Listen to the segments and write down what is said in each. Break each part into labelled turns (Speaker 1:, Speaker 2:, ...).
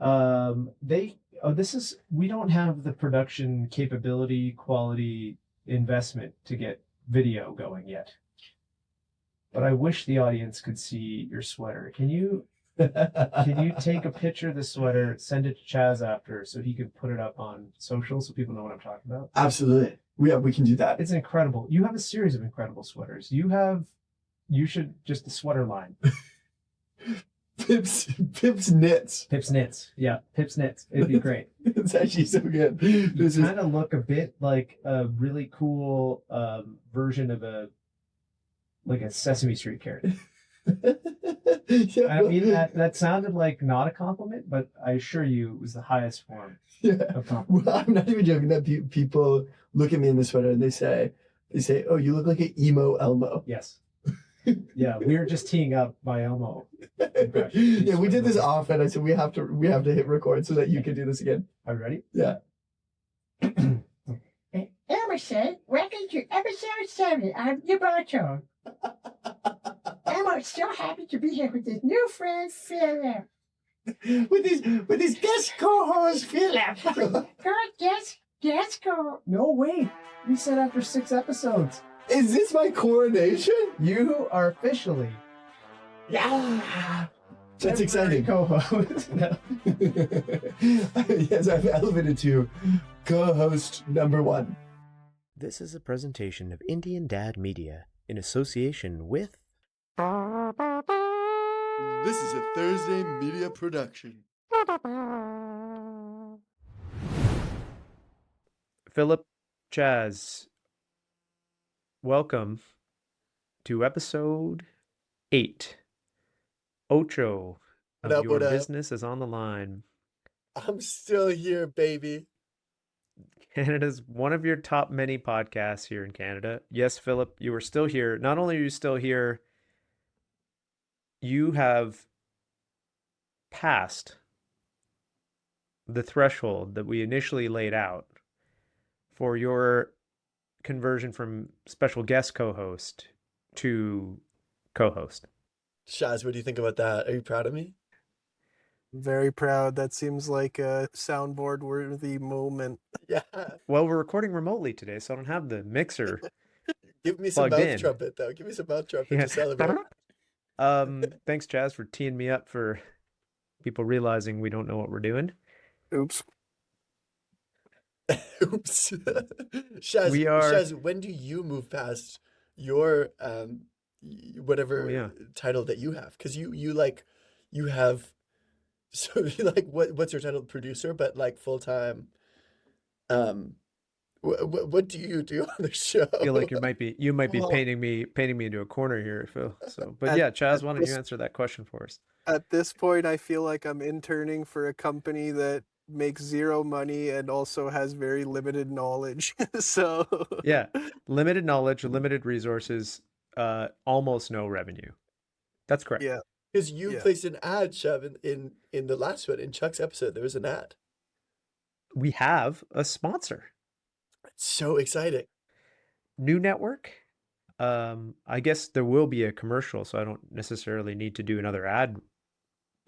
Speaker 1: We don't have the production capability, quality, investment to get video going yet. But I wish the audience could see your sweater. Can you take a picture of the sweater, send it to Chaz after so he can put it up on social so people know what I'm talking about?
Speaker 2: Absolutely. We can do that.
Speaker 1: It's incredible. You have a series of incredible sweaters. You should just the sweater line.
Speaker 2: Pips knits.
Speaker 1: Pips knits. Yeah, Pips knits. It'd be great.
Speaker 2: It's actually so good.
Speaker 1: You kind of look a bit like a really cool version of a Sesame Street character.
Speaker 2: Yeah,
Speaker 1: I mean that sounded like not a compliment, but I assure you it was the highest form of compliment.
Speaker 2: Well, I'm not even joking that people look at me in the sweater and they say, "Oh, you look like an emo Elmo."
Speaker 1: Yes. Yeah, we were just teeing up my Elmo.
Speaker 2: Yeah, we did this often. I said we have to hit record so that you can do this again.
Speaker 1: Are you ready?
Speaker 2: Yeah.
Speaker 3: Elmo said, "Welcome to episode 7 of The Bottle." Elmo's so happy to be here with his new friend Phillippe.
Speaker 2: with his guest co-host Phillippe.
Speaker 3: Good guest co.
Speaker 1: No, wait. We said after 6 episodes.
Speaker 2: Is this my coronation?
Speaker 1: You are officially
Speaker 2: That's exciting.
Speaker 1: Co-host. No.
Speaker 2: Yes, I've elevated to co-host number 1.
Speaker 4: This is a presentation of Indian Dad Media in association with...
Speaker 2: This is a Thursday media production.
Speaker 4: Phillippe, Chaz, welcome to episode 8. Ocho of Your Business is on the Line.
Speaker 2: I'm still here, baby.
Speaker 4: Canada's one of your top many podcasts here in Canada. Yes, Phillippe, you are still here. Not only are you still here, you have passed the threshold that we initially laid out for your conversion from special guest co-host to co-host.
Speaker 2: Shaz, what do you think about that? Are you proud of me?
Speaker 5: Very proud. That seems like a soundboard worthy moment.
Speaker 2: Yeah.
Speaker 4: Well, we're recording remotely today, so I don't have the mixer.
Speaker 2: Give me some
Speaker 4: plugged
Speaker 2: mouth
Speaker 4: in.
Speaker 2: trumpet, though. Give me some mouth trumpet to celebrate.
Speaker 4: Thanks, Chaz, for teeing me up for people realizing we don't know what we're doing.
Speaker 5: Oops.
Speaker 2: Oops. Shaz, when do you move past your whatever title that you have? Because you have. So like what's your title? Producer, but like full time. What do you do on the show?
Speaker 4: I feel like you might be painting me into a corner here, Phil. So, but yeah, Chaz, why don't you answer that question for us?
Speaker 5: At this point, I feel like I'm interning for a company that makes zero money and also has very limited knowledge. So
Speaker 4: yeah, limited knowledge, limited resources, almost no revenue. That's correct.
Speaker 5: Yeah.
Speaker 2: Because you placed an ad, Shub, in the last one, in Chuck's episode, there was an ad.
Speaker 4: We have a sponsor.
Speaker 2: It's so exciting.
Speaker 4: New network. I guess there will be a commercial, so I don't necessarily need to do another ad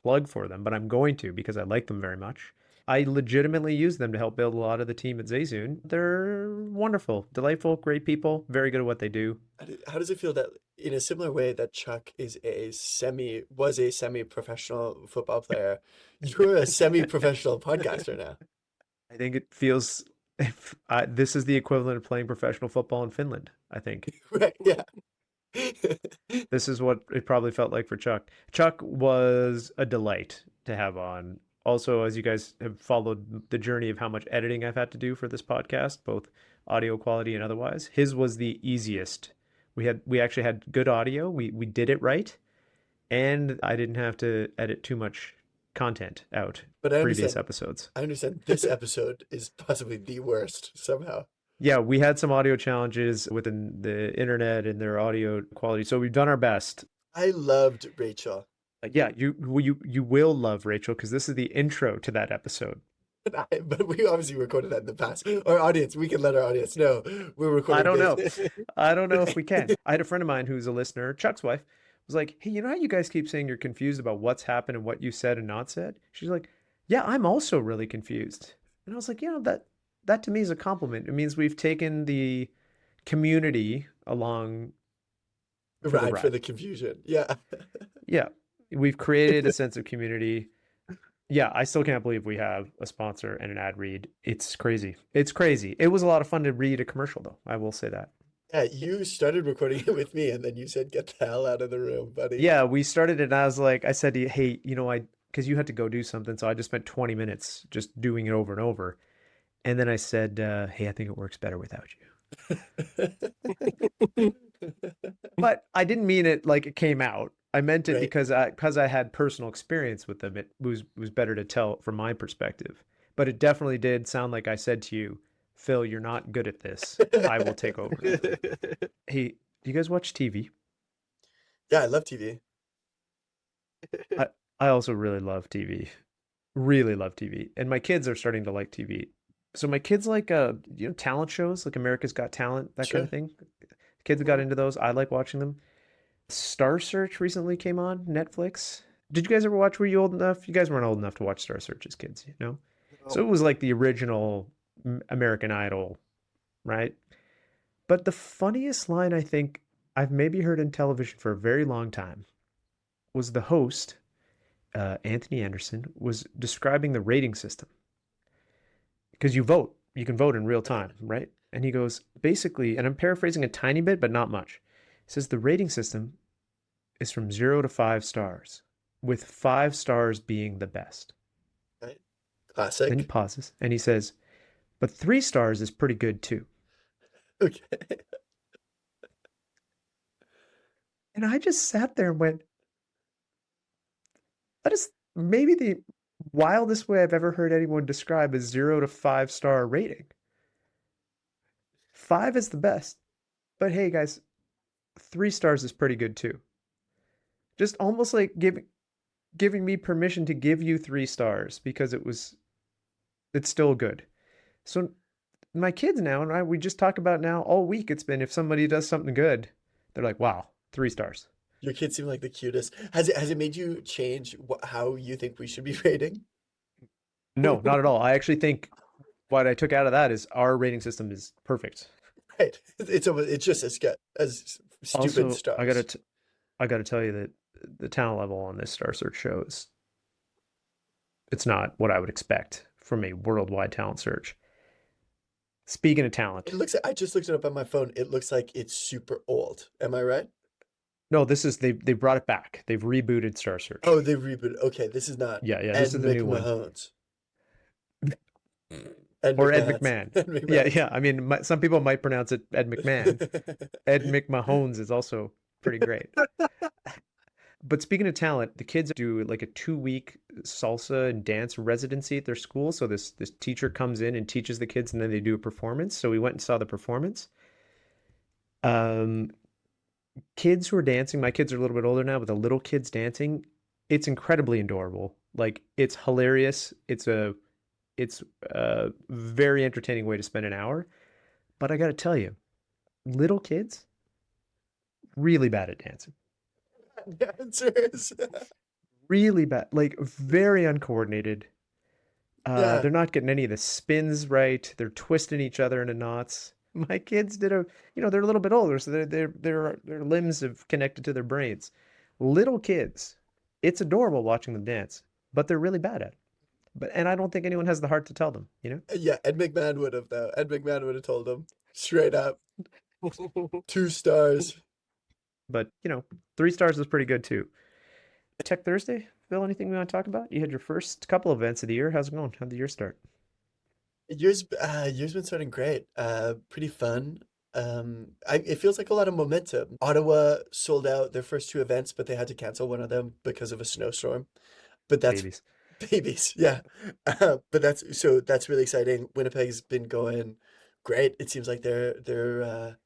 Speaker 4: plug for them, but I'm going to because I like them very much. I legitimately use them to help build a lot of the team at Zayzoon. They're wonderful, delightful, great people, very good at what they do.
Speaker 2: How does it feel that in a similar way that Chuck was a semi-professional football player, you're a semi-professional podcaster now?
Speaker 4: I think it feels this is the equivalent of playing professional football in Finland, I think.
Speaker 2: Right, yeah.
Speaker 4: This is what it probably felt like for Chuck. Chuck was a delight to have on. Also, as you guys have followed the journey of how much editing I've had to do for this podcast, both audio quality and otherwise, his was the easiest. We actually had good audio. We did it right, and I didn't have to edit too much content out. But previous episodes.
Speaker 2: I understand this episode is possibly the worst somehow.
Speaker 4: Yeah, we had some audio challenges within the internet and their audio quality, so we've done our best.
Speaker 2: I loved Rachel.
Speaker 4: Yeah, you will love Rachel because this is the intro to that episode.
Speaker 2: But we obviously recorded that in the past. Our audience, we can let our audience know we're recording.
Speaker 4: I don't know. I don't know if we can. I had a friend of mine who's a listener, Chuck's wife, was like, "Hey, you know how you guys keep saying you're confused about what's happened and what you said and not said?" She's like, Yeah, I'm also really confused. And I was like, that to me is a compliment. It means we've taken the community along for the
Speaker 2: Ride for
Speaker 4: ride.
Speaker 2: the confusion. Yeah.
Speaker 4: Yeah, we've created a sense of community. Yeah, I still can't believe we have a sponsor and an ad read. It's crazy. It's crazy. It was a lot of fun to read a commercial, though. I will say that.
Speaker 2: Yeah, you started recording it with me, and then you said, "Get the hell out of the room, buddy."
Speaker 4: Yeah, we started it, and I said to you, hey, because you had to go do something, so I just spent 20 minutes just doing it over and over. And then I said, hey, I think it works better without you. But I didn't mean it like it came out. I meant it
Speaker 2: Right.
Speaker 4: because I had personal experience with them. It was better to tell from my perspective. But it definitely did sound like I said to you, Phil, you're not good at this. I will take over. Hey, do you guys watch TV?
Speaker 2: Yeah, I love TV.
Speaker 4: I also really love TV. Really love TV. And my kids are starting to like TV. So my kids like talent shows like America's Got Talent, that kind
Speaker 2: Sure.
Speaker 4: of thing. Kids got into those. I like watching them. Star Search recently came on Netflix. Did you guys ever watch? Were you old enough? You guys weren't old enough to watch Star Search as kids, you know? So it was like the original American Idol, right? But the funniest line I think I've maybe heard in television for a very long time was the host, Anthony Anderson, was describing the rating system. Because you can vote in real time, right? And he goes, basically, and I'm paraphrasing a tiny bit, but not much. He says the rating system is from 0 to 5 stars, with 5 stars being the best.
Speaker 2: Right. Classic.
Speaker 4: Then he pauses and he says, but 3 stars is pretty good too.
Speaker 2: Okay.
Speaker 4: And I just sat there and went, that is maybe the wildest way I've ever heard anyone describe a 0 to 5 star rating. 5 is the best. But hey, guys, 3 stars is pretty good too. Just almost like giving me permission to give you 3 stars because it's still good. So my kids now, and we just talk about now all week, it's been if somebody does something good, they're like, wow, 3 stars.
Speaker 2: Your kids seem like the cutest. Has it made you change how you think we should be rating?
Speaker 4: No, not at all. I actually think what I took out of that is our rating system is perfect.
Speaker 2: Right. It's just as good as stupid
Speaker 4: Also,
Speaker 2: stars.
Speaker 4: I gotta tell you that the talent level on this Star Search show it's not what I would expect from a worldwide talent search. Speaking of talent,
Speaker 2: I just looked it up on my phone. It looks like it's super old. Am I right?
Speaker 4: no, this is they brought it back. They've rebooted Star Search.
Speaker 2: Oh, they rebooted. Okay, this is not
Speaker 4: Yeah, this is the new one. Or Ed McMahon. Yeah. I mean, some people might pronounce it Ed McMahon. Ed McMahones is also pretty great. But speaking of talent, the kids do like a 2-week salsa and dance residency at their school. So this teacher comes in and teaches the kids, and then they do a performance. So we went and saw the performance. Kids who are dancing, my kids are a little bit older now, but the little kids dancing, it's incredibly adorable. Like, it's hilarious. It's a very entertaining way to spend an hour. But I got to tell you, little kids, really bad at dancing.
Speaker 2: Dancers.
Speaker 4: Really bad, like very uncoordinated.
Speaker 2: Yeah.
Speaker 4: They're not getting any of the spins right. They're twisting each other into knots. My kids they're a little bit older, so their limbs have connected to their brains. Little kids, it's adorable watching them dance, but they're really bad at it. And I don't think anyone has the heart to tell them,
Speaker 2: Yeah, Ed McMahon would have, though. Ed McMahon would have told them straight up. 2 stars.
Speaker 4: But 3 stars is pretty good too. Tech Thursday, Phil, anything we want to talk about? You had your first couple events of the year. How's it going? How'd the year start?
Speaker 2: Year's been starting great. Pretty fun. It feels like a lot of momentum. Ottawa sold out their first 2 events, but they had to cancel one of them because of a snowstorm. But that's babies, yeah. But that's really exciting. Winnipeg's been going great. It seems like they're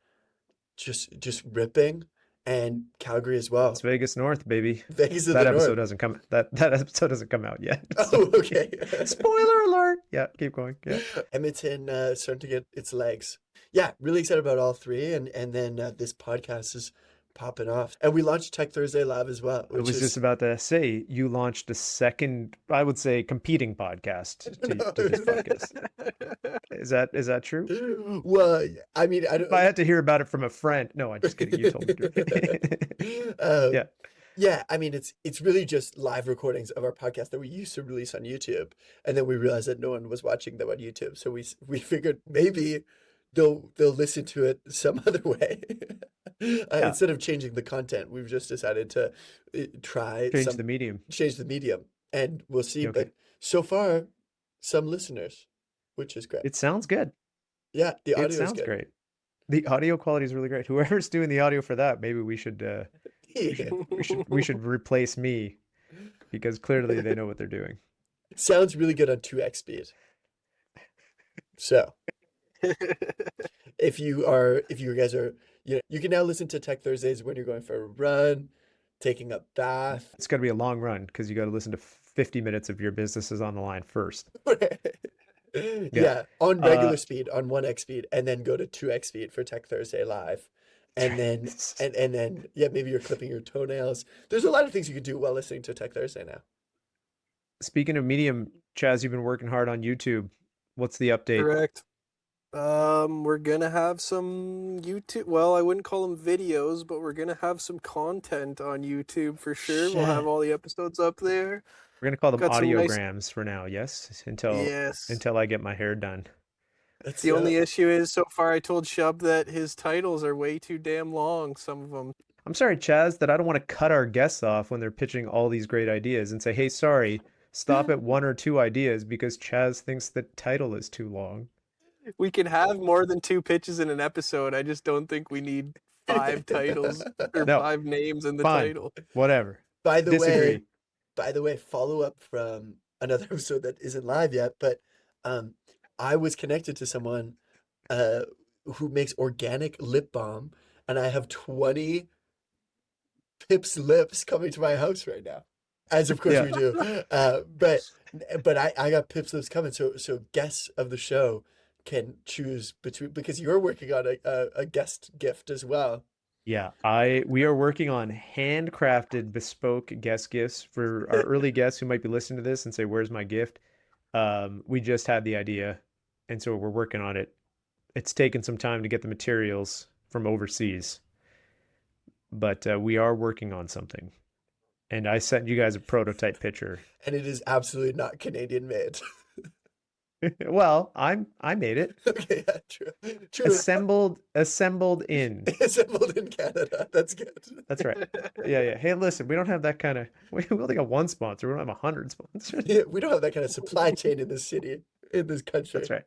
Speaker 2: just ripping, and Calgary as well.
Speaker 4: It's Vegas North, baby.
Speaker 2: Vegas is
Speaker 4: that
Speaker 2: the
Speaker 4: episode
Speaker 2: North.
Speaker 4: doesn't come. That episode doesn't come out yet.
Speaker 2: Oh, okay.
Speaker 4: Spoiler alert. Yeah, keep going. Yeah.
Speaker 2: Edmonton starting to get its legs. Yeah, really excited about all 3, and then this podcast is popping off. And we launched Tech Thursday Live as well.
Speaker 4: I was just about to say, you launched a second, I would say, competing podcast to this podcast. Is that true?
Speaker 2: Well, I mean,
Speaker 4: I had to hear about it from a friend. No, I'm just kidding. You told me. Yeah.
Speaker 2: Yeah, I mean, it's really just live recordings of our podcast that we used to release on YouTube, and then we realized that no one was watching them on YouTube, so we figured maybe they'll listen to it some other way. Instead of changing the content, we've just decided to
Speaker 4: change the medium,
Speaker 2: and we'll see.
Speaker 4: Okay.
Speaker 2: But so far, some listeners, which is great.
Speaker 4: It sounds good.
Speaker 2: Yeah, the audio
Speaker 4: sounds
Speaker 2: is good.
Speaker 4: Great. The audio quality is really great. Whoever's doing the audio for that, maybe we should we should replace me, because clearly they know what they're doing.
Speaker 2: It sounds really good on 2x speed. So if you guys are, you can now listen to Tech Thursdays when you're going for a run, taking a bath.
Speaker 4: It's got to be a long run, because you got to listen to 50 minutes of your business is on the line first.
Speaker 2: Yeah, on regular speed, on 1x speed, and then go to 2x speed for Tech Thursday Live. And then and then maybe you're clipping your toenails. There's a lot of things you could do while listening to Tech Thursday now.
Speaker 4: Speaking of medium, Chaz, you've been working hard on YouTube. What's the update?
Speaker 5: Correct. We're gonna have some YouTube. Well, I wouldn't call them videos, but we're gonna have some content on YouTube for sure. We'll have all the episodes up there.
Speaker 4: We're gonna call them
Speaker 5: Got some
Speaker 4: audiograms for now. Yes, until I get my hair done.
Speaker 5: That's the only issue is, so far I told Shubh that his titles are way too damn long, some of them.
Speaker 4: I'm sorry, Chaz, that I don't want to cut our guests off when they're pitching all these great ideas and say, hey, sorry, stop at 1 or 2 ideas because Chaz thinks the title is too long.
Speaker 5: We can have more than 2 pitches in an episode. I just don't think we need 5 titles or 5 names in the title.
Speaker 4: Whatever.
Speaker 2: By the way, follow up from another episode that isn't live yet, but I was connected to someone who makes organic lip balm, and I have 20 Pip's lips coming to my house right now. As of course we do. But I got Pip's lips coming, so guests of the show can choose between, because you're working on a guest gift as well.
Speaker 4: Yeah, we are working on handcrafted bespoke guest gifts for our early guests who might be listening to this and say, where's my gift? We just had the idea, and so we're working on it. It's taken some time to get the materials from overseas, but we are working on something. And I sent you guys a prototype picture.
Speaker 2: And it is absolutely not Canadian made.
Speaker 4: Well, I made it.
Speaker 2: Okay, yeah, true.
Speaker 4: Assembled in.
Speaker 2: Assembled in Canada. That's good.
Speaker 4: That's right. Yeah. Hey, listen, we don't have that kind of. We only got 1 sponsor. We don't have 100 sponsors.
Speaker 2: Yeah, we don't have that kind of supply chain in this city, in this country.
Speaker 4: That's right.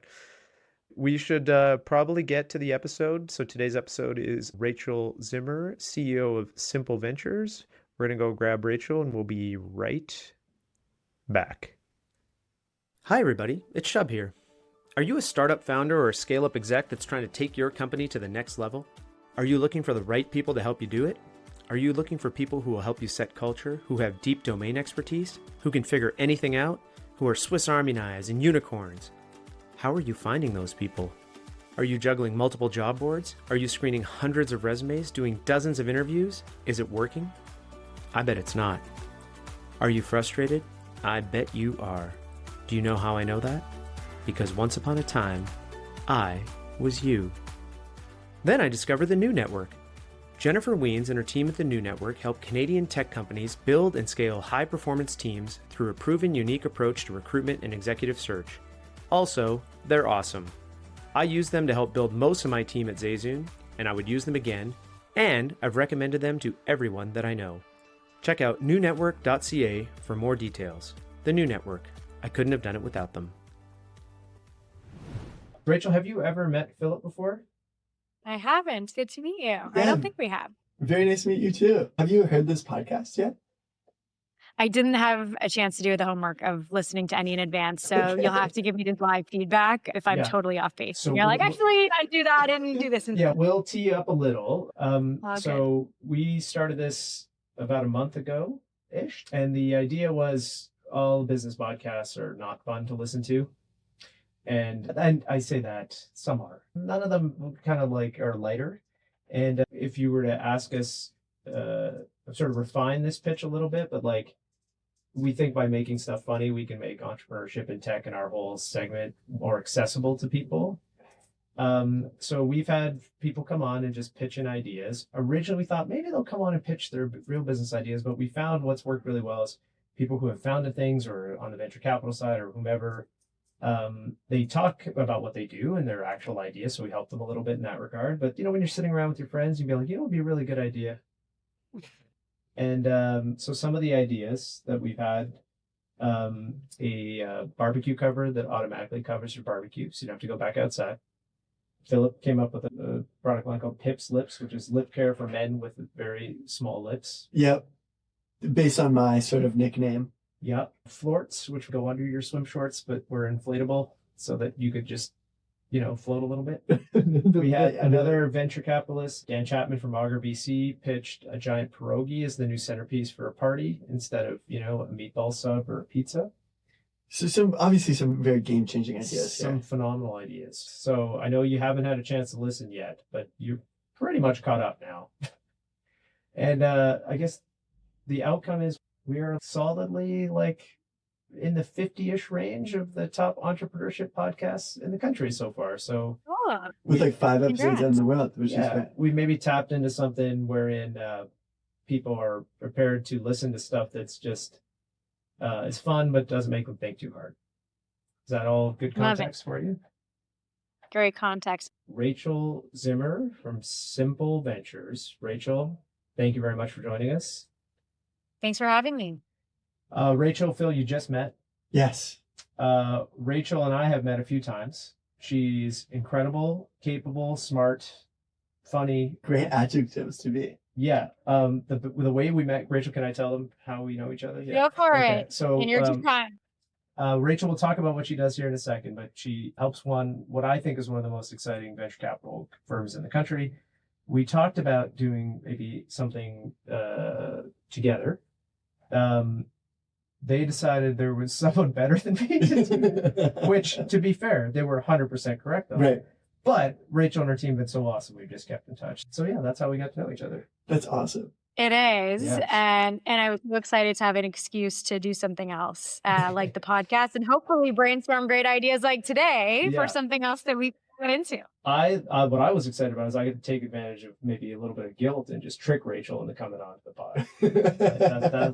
Speaker 4: We should probably get to the episode. So today's episode is Rachel Zimmer, CEO of Simple Ventures. We're gonna go grab Rachel, and we'll be right back. Hi, everybody. It's Shubh here. Are you a startup founder or a scale-up exec that's trying to take your company to the next level? Are you looking for the right people to help you do it? Are you looking for people who will help you set culture, who have deep domain expertise, who can figure anything out, who are Swiss Army knives and unicorns? How are you finding those people? Are you juggling multiple job boards? Are you screening hundreds of resumes, doing dozens of interviews? Is it working? I bet it's not. Are you frustrated? I bet you are. Do you know how I know that? Because once upon a time, I was you. Then I discovered the New Network. Jennifer Weens and her team at the New Network help Canadian tech companies build and scale high-performance teams through a proven unique approach to recruitment and executive search. Also, they're awesome. I use them to help build most of my team at Zayzoon, and I would use them again, and I've recommended them to everyone that I know. Check out newnetwork.ca for more details. The New Network. I couldn't have done it without them.
Speaker 1: Rachel, have you ever met Phillippe before?
Speaker 6: I haven't. Good to meet you. I don't think we have.
Speaker 7: Very nice to meet you too. Have you heard this podcast yet?
Speaker 6: I didn't have a chance to do the homework of listening to any in advance, so you'll have to give me the live feedback if I'm totally off base.
Speaker 1: So
Speaker 6: and you're like, actually, I do that and do this.
Speaker 1: Yeah, we'll tee you up a little.
Speaker 6: So
Speaker 1: we started this about a month ago-ish, and the idea was all business podcasts are not fun to listen to. And I say that some are. None of them kind of like are lighter. And if you were to ask us sort of refined this pitch a little bit, but like we think by making stuff funny, we can make entrepreneurship and tech and our whole segment more accessible to people. So we've had people come on and just pitch in ideas. Originally, we thought maybe they'll come on and pitch their real business ideas, but we found what's worked really well is people who have founded things or on the venture capital side or whomever, they talk about what they do and their actual ideas. So we help them a little bit in that regard. But, when you're sitting around with your friends, you'd be like, it'd be a really good idea. And so some of the ideas that we've had, a barbecue cover that automatically covers your barbecue, so you don't have to go back outside. Phillippe came up with a product line called Pip's Lips, which is lip care for men with very small lips.
Speaker 7: Yep. Based on my sort of nickname.
Speaker 1: Yep. Florts, which go under your swim shorts, but were inflatable so that you could just, float a little bit. We had another venture capitalist, Dan Chapman from Augur, BC, pitched a giant pierogi as the new centerpiece for a party instead of, a meatball sub or a pizza.
Speaker 7: So obviously some very game-changing ideas.
Speaker 1: Some phenomenal ideas. So I know you haven't had a chance to listen yet, but you're pretty much caught up now. And I guess the outcome is we are solidly in the 50-ish range of the top entrepreneurship podcasts in the country so far. So
Speaker 7: with 5 episodes in the world, which is great.
Speaker 1: We maybe tapped into something wherein people are prepared to listen to stuff that's just is fun but doesn't make them think too hard. Is that all good context for you?
Speaker 6: Great context.
Speaker 1: Rachel Zimmer from Simple Ventures. Rachel, thank you very much for joining us.
Speaker 6: Thanks for having me.
Speaker 1: Rachel, Phil, you just met.
Speaker 7: Yes.
Speaker 1: Rachel and I have met a few times. She's incredible, capable, smart, funny.
Speaker 7: Great adjectives to be.
Speaker 1: Yeah. The way we met, Rachel, can I tell them how we know each other? Yeah.
Speaker 6: Go for it.
Speaker 1: So
Speaker 6: in your time.
Speaker 1: Rachel will talk about what she does here in a second, but she helps what I think is one of the most exciting venture capital firms in the country. We talked about doing maybe something together. They decided there was someone better than me to do it, which, to be fair, they were 100% correct on.
Speaker 7: Right.
Speaker 1: But Rachel and her team have been so awesome, we've just kept in touch. So yeah, that's how we got to know each other.
Speaker 7: That's awesome.
Speaker 6: It is.
Speaker 1: Yes.
Speaker 6: And I was so excited to have an excuse to do something else, like the podcast, and hopefully brainstorm great ideas like today for something else that we can go into.
Speaker 1: What I was excited about is I get to take advantage of maybe a little bit of guilt and just trick Rachel into coming on to the pod.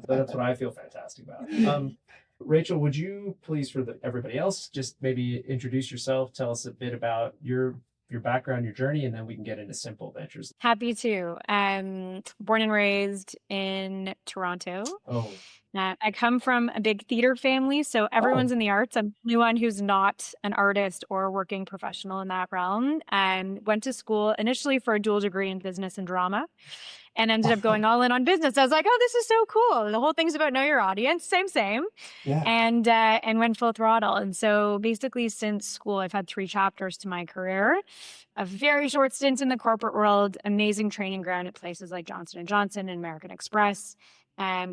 Speaker 1: That's what I feel fantastic about. Rachel, would you please, for everybody else, just maybe introduce yourself, tell us a bit about your background, your journey, and then we can get into Simple Ventures.
Speaker 6: Happy to. Born and raised in Toronto.
Speaker 1: Oh.
Speaker 6: I come from a big theater family, so everyone's in the arts. I'm the only one who's not an artist or a working professional in that realm. And went to school initially for a dual degree in business and drama, and ended up going all in on business. I was like, oh, this is so cool. The whole thing's about know your audience. Same.
Speaker 7: Yeah.
Speaker 6: And went full throttle. And so basically since school, I've had 3 chapters to my career. A very short stint in the corporate world, amazing training ground at places like Johnson & Johnson and American Express.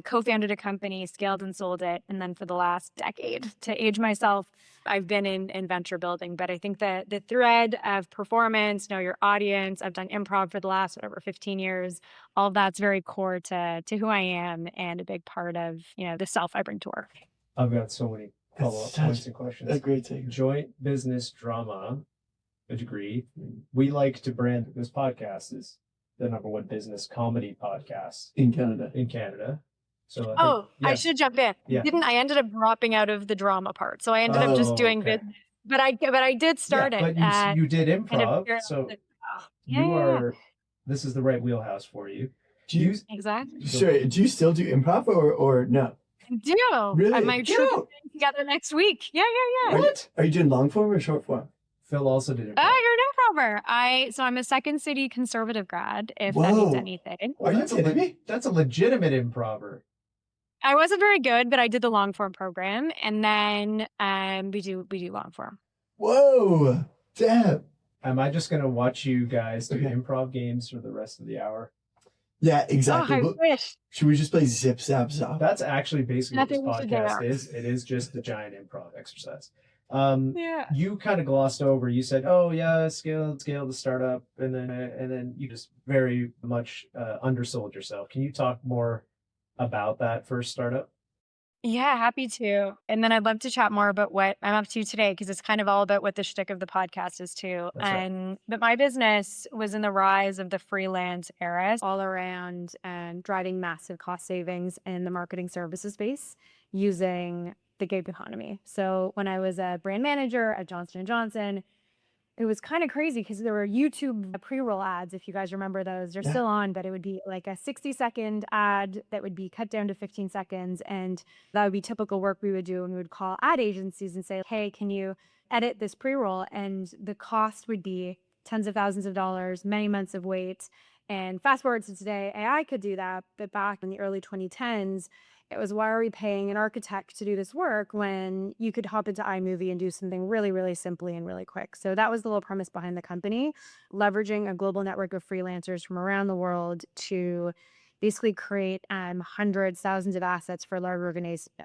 Speaker 6: Co-founded a company, scaled and sold it. And then for the last decade, to age myself, I've been in venture building. But I think that the thread of performance, know your audience, I've done improv for the last, 15 years. All of that's very core to who I am and a big part of, the self I bring to work.
Speaker 1: I've got so many follow-up points and questions.
Speaker 7: A great take.
Speaker 1: Joint business drama, a degree. We like to brand this podcast as the #1 business comedy podcast
Speaker 7: in Canada.
Speaker 1: So
Speaker 6: I should jump in.
Speaker 1: Yeah.
Speaker 6: I ended up dropping out of the drama part. So I ended up just doing business. But I did start it.
Speaker 1: But you did improv. So
Speaker 6: yeah.
Speaker 1: This is the right wheelhouse for you.
Speaker 6: Exactly.
Speaker 7: Sorry, do you still do improv or no?
Speaker 6: I do.
Speaker 7: Really?
Speaker 6: I might shoot together next week. Yeah.
Speaker 1: What?
Speaker 7: Are you doing long form or short form?
Speaker 1: Phil also did improv.
Speaker 6: You're an improver. So I'm a Second City conservative grad, if that means anything.
Speaker 7: Are you kidding me?
Speaker 1: That's a legitimate improver.
Speaker 6: I wasn't very good, but I did the long form program, and then we do long form.
Speaker 7: Whoa, damn!
Speaker 1: Am I just gonna watch you guys do improv games for the rest of the hour?
Speaker 7: Yeah, exactly.
Speaker 6: Oh, I wish.
Speaker 7: Should we just play Zip Zap Zop?
Speaker 1: That's actually basically what this
Speaker 6: Nothing we should
Speaker 1: podcast
Speaker 6: do.
Speaker 1: is. It is just a giant improv exercise.
Speaker 6: Yeah.
Speaker 1: You kind of glossed over. You said, "Oh yeah, scale the startup," and then you just very much undersold yourself. Can you talk more about that first startup?
Speaker 6: Yeah, happy to. And then I'd love to chat more about what I'm up to today because it's kind of all about what the shtick of the podcast is too.
Speaker 1: That's right.
Speaker 6: But my business was in the rise of the freelance era, all around and driving massive cost savings in the marketing services space using the gig economy. So when I was a brand manager at Johnson and Johnson, it was kind of crazy because there were YouTube pre-roll ads, if you guys remember those. They're
Speaker 7: Yeah.
Speaker 6: still on, but it would be like a 60-second ad that would be cut down to 15 seconds. And that would be typical work we would do. And we would call ad agencies and say, hey, can you edit this pre-roll? And the cost would be tens of thousands of dollars, many months of wait. And fast forward to today, AI could do that. But back in the early 2010s, it was, why are we paying an architect to do this work when you could hop into iMovie and do something really, really simply and really quick? So that was the whole premise behind the company, leveraging a global network of freelancers from around the world to basically create hundreds, thousands of assets for large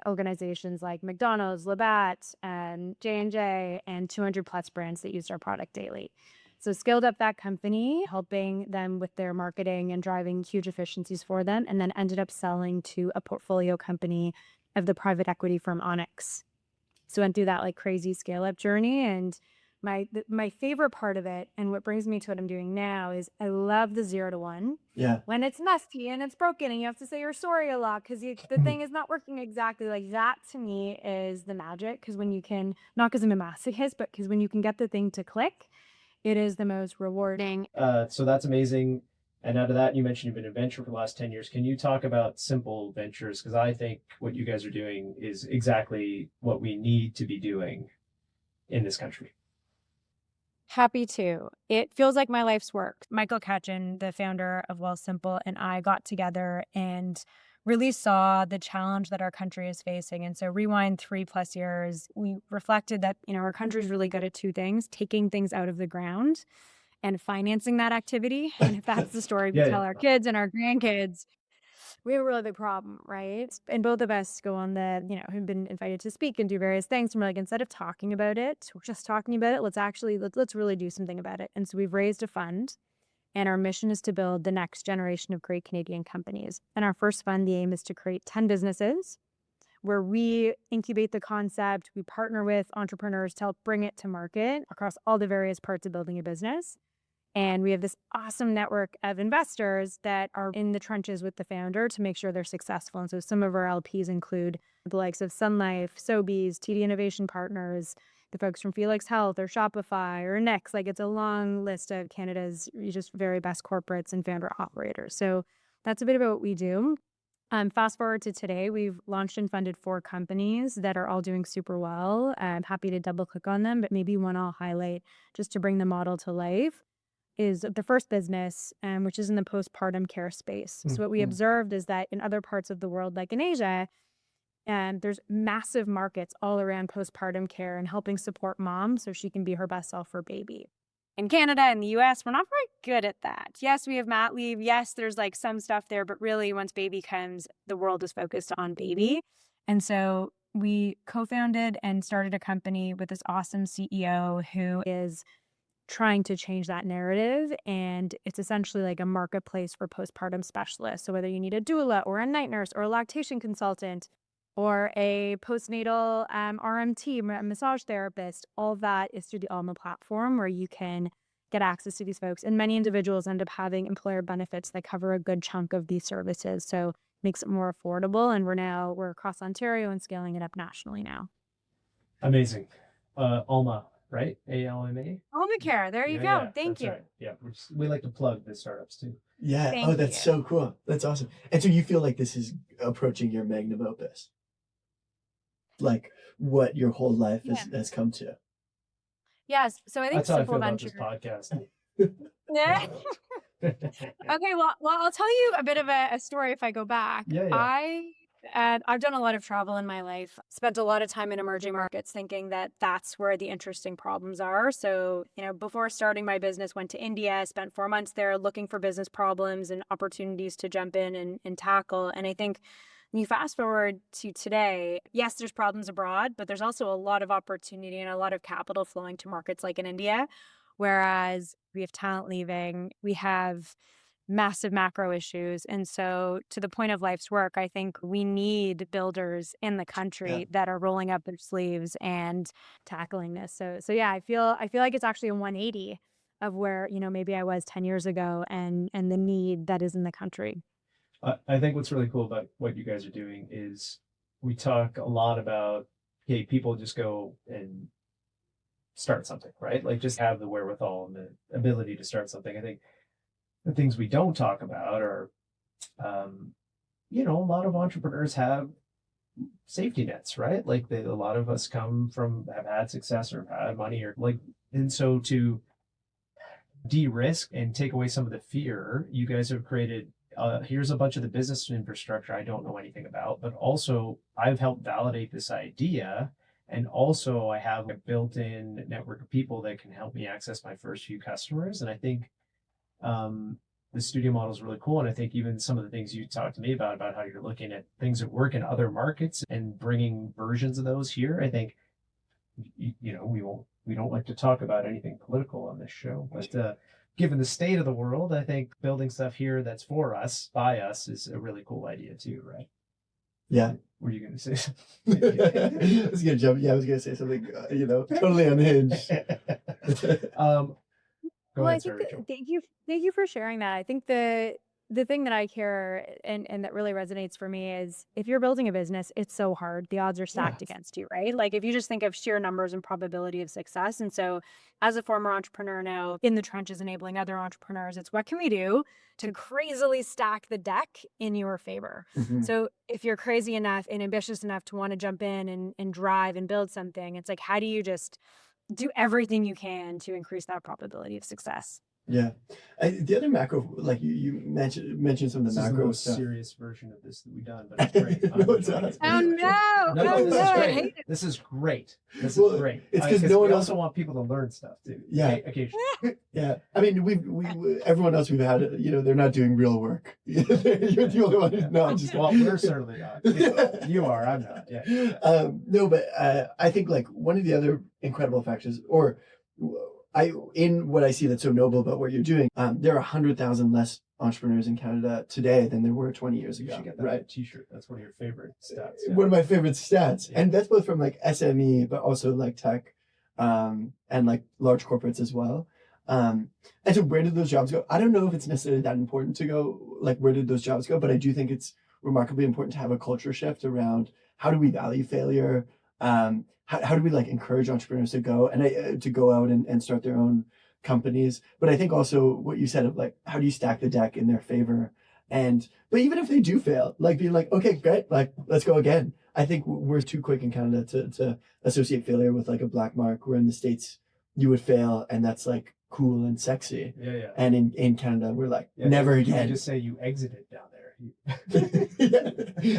Speaker 6: organizations like McDonald's, Labatt, and J&J, and 200 plus brands that used our product daily. So scaled up that company, helping them with their marketing and driving huge efficiencies for them, and then ended up selling to a portfolio company of the private equity firm Onyx. So went through that like crazy scale up journey. And my favorite part of it, and what brings me to what I'm doing now, is I love the 0 to 1.
Speaker 7: Yeah.
Speaker 6: When it's messy and it's broken and you have to say you're sorry a lot because the thing is not working exactly like that, to me is the magic. Because when you can, not because I'm a masochist, but because when you can get the thing to click, it is the most rewarding.
Speaker 1: So that's amazing. And out of that, you mentioned you've been in venture for the last 10 years. Can you talk about simple ventures? Because I think what you guys are doing is exactly what we need to be doing in this country.
Speaker 6: Happy to. It feels like my life's work. Michael Katchen, the founder of Well Simple, and I got together and really saw the challenge that our country is facing. And so rewind 3+ years, we reflected that, our country is really good at two things: taking things out of the ground and financing that activity. And if that's the story we tell our kids and our grandkids, we have a really big problem, right? And both of us go on have been invited to speak and do various things. And we're like, instead of talking about it, we're just talking about it. Let's really do something about it. And so we've raised a fund, and our mission is to build the next generation of great Canadian companies. And our first fund, the aim is to create 10 businesses where we incubate the concept. We partner with entrepreneurs to help bring it to market across all the various parts of building a business. And we have this awesome network of investors that are in the trenches with the founder to make sure they're successful. And so some of our LPs include the likes of Sun Life, Sobeys, TD Innovation Partners, the folks from Felix Health or Shopify or Nix. Like, it's a long list of Canada's just very best corporates and founder operators. So that's a bit about what we do. Fast forward to today, we've launched and funded 4 companies that are all doing super well. I'm happy to double click on them, but maybe one I'll highlight just to bring the model to life is the first business, which is in the postpartum care space. So what we observed is that in other parts of the world, like in Asia, there's massive markets all around postpartum care and helping support mom so she can be her best self for baby. In Canada and the US, we're not very good at that. Yes, we have mat leave. Yes, there's like some stuff there, but really once baby comes, the world is focused on baby. And so we co-founded and started a company with this awesome CEO who is trying to change that narrative. And it's essentially like a marketplace for postpartum specialists. So whether you need a doula or a night nurse or a lactation consultant or a postnatal RMT, massage therapist, all that is through the Alma platform where you can get access to these folks. And many individuals end up having employer benefits that cover a good chunk of these services. So it makes it more affordable. And we're across Ontario and scaling it up nationally now.
Speaker 1: Amazing. Alma, right? ALMA?
Speaker 6: Alma Care. There you go.
Speaker 1: Yeah,
Speaker 6: Thank
Speaker 1: that's
Speaker 6: you.
Speaker 1: right. Yeah, we like to plug the startups too.
Speaker 7: Yeah.
Speaker 6: Thank
Speaker 7: That's
Speaker 6: you.
Speaker 7: so cool. That's awesome. And so you feel like this is approaching your magnum opus, like what your whole life has come to.
Speaker 6: Yes. So I think
Speaker 1: That's how I
Speaker 6: Simple
Speaker 1: feel about
Speaker 6: Venture.
Speaker 1: this podcast.
Speaker 6: Yeah. Okay. Well, I'll tell you a bit of a story if I go back.
Speaker 1: Yeah.
Speaker 6: I've done a lot of travel in my life, spent a lot of time in emerging markets thinking that that's where the interesting problems are. So, before starting my business, went to India, spent 4 months there looking for business problems and opportunities to jump in and tackle. And I think You fast forward to today, yes, there's problems abroad, but there's also a lot of opportunity and a lot of capital flowing to markets like in India, whereas we have talent leaving, we have massive macro issues. And so to the point of life's work, I think we need builders in the
Speaker 7: Yeah.
Speaker 6: country that are rolling up their sleeves and tackling this. So yeah, I feel like it's actually a 180 of where, maybe I was 10 years ago and the need that is in the country.
Speaker 1: I think what's really cool about what you guys are doing is we talk a lot about, hey, people just go and start something, right? Like just have the wherewithal and the ability to start something. I think the things we don't talk about are, a lot of entrepreneurs have safety nets, right? Like a lot of us have had success or have had money and so to de-risk and take away some of the fear, you guys have created, here's a bunch of the business infrastructure I don't know anything about, but also I've helped validate this idea. And also I have a built-in network of people that can help me access my first few customers. And I think the studio model is really cool. And I think even some of the things you talked to me about how you're looking at things that work in other markets and bringing versions of those here, I think, we don't like to talk about anything political on this show, but given the state of the world, I think building stuff here that's for us, by us, is a really cool idea too, right?
Speaker 7: Yeah.
Speaker 1: Were you going to say something?
Speaker 7: I was going to jump. Yeah, I was going to say something, totally unhinged.
Speaker 1: Go
Speaker 6: Well, I
Speaker 1: ahead,
Speaker 6: think
Speaker 1: sorry, Rachel.
Speaker 6: thank you for sharing that. I think the thing that I care and that really resonates for me is if you're building a business, it's so hard. The odds are stacked against you, right? Like if you just think of sheer numbers and probability of success. And so as a former entrepreneur now in the trenches enabling other entrepreneurs, it's what can we do to crazily stack the deck in your favor?
Speaker 7: Mhm.
Speaker 6: So if you're crazy enough and ambitious enough to want to jump in and drive and build something, it's like, how do you just do everything you can to increase that probability of success?
Speaker 7: Yeah. The other macro, like you mentioned some of
Speaker 1: This
Speaker 7: the
Speaker 1: is the
Speaker 7: macro
Speaker 1: most
Speaker 7: stuff.
Speaker 1: serious version of this that we've done, but it's great.
Speaker 7: No, it's not.
Speaker 6: Oh no!
Speaker 1: No,
Speaker 6: Oh
Speaker 1: this
Speaker 6: no!
Speaker 1: is
Speaker 6: I
Speaker 1: great.
Speaker 6: hate it.
Speaker 1: This is great. This
Speaker 7: Well,
Speaker 1: is great.
Speaker 7: it's 'cause no one
Speaker 1: we
Speaker 7: else-
Speaker 1: also want people to learn stuff too.
Speaker 7: Yeah.
Speaker 1: Occasionally.
Speaker 7: Yeah. I mean, we everyone else we've had, they're not doing real work. You're the only one who's not. Just
Speaker 1: Well, we're certainly not. You are. I'm not. Yeah.
Speaker 7: No, but I think like one of the other incredible factors, or in what I see that's so noble about what you're doing, there are 100,000 less entrepreneurs in Canada today than there were 20 years
Speaker 1: You
Speaker 7: ago.
Speaker 1: should get that
Speaker 7: Right.
Speaker 1: T-shirt. That's one of your favorite stats. Yeah.
Speaker 7: One of my favorite stats,
Speaker 1: Yeah.
Speaker 7: and that's both from like SME, but also like tech, and like large corporates as well. And so where did those jobs go? I don't know if it's necessarily that important to go, like where did those jobs go? But I do think it's remarkably important to have a culture shift around how do we value failure? How do we like encourage entrepreneurs to go and to go out and start their own companies? But I think also what you said of like, how do you stack the deck in their favor? But even if they do fail, like being like, okay, great, like let's go again. I think we're too quick in Canada to associate failure with like a black mark, where in the States you would fail and that's like cool and sexy.
Speaker 1: Yeah.
Speaker 7: And in Canada, we're like,
Speaker 1: Yeah,
Speaker 7: never
Speaker 1: you
Speaker 7: again.
Speaker 1: just say you exited down there.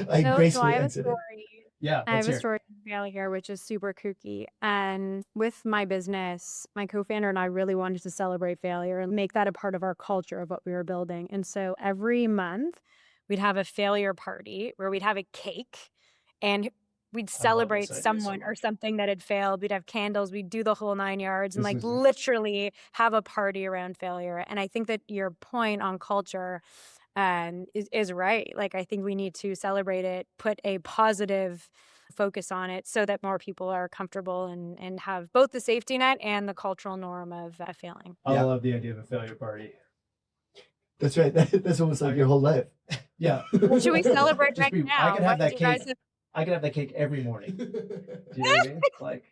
Speaker 7: I
Speaker 6: So I
Speaker 7: gracefully
Speaker 6: have a
Speaker 7: exited.
Speaker 6: story.
Speaker 1: Yeah.
Speaker 6: I
Speaker 1: let's
Speaker 6: have a
Speaker 1: hear it.
Speaker 6: story to tell here, which is super kooky. And with my business, my co-founder and I really wanted to celebrate failure and make that a part of our culture of what we were building. And so every month we'd have a failure party where we'd have a cake and we'd celebrate
Speaker 1: idea so
Speaker 6: someone or
Speaker 1: much.
Speaker 6: something that had failed. We'd have candles, we'd do the whole 9 yards and
Speaker 1: This
Speaker 6: like
Speaker 1: is-
Speaker 6: literally have a party around failure. And I think that your point on culture is right. Like, I think we need to celebrate it, put a positive focus on it so that more people are comfortable and have both the safety net and the cultural norm of failing.
Speaker 1: I
Speaker 7: Yeah.
Speaker 1: love the idea of a failure party.
Speaker 7: That's right. That's almost like your whole life.
Speaker 1: Yeah.
Speaker 6: Well, should we celebrate
Speaker 1: Just
Speaker 6: right
Speaker 1: be-
Speaker 6: now?
Speaker 1: I could have
Speaker 6: Why
Speaker 1: that
Speaker 6: don't you guys
Speaker 1: cake. I could have that cake every morning. Do you know what I mean? Like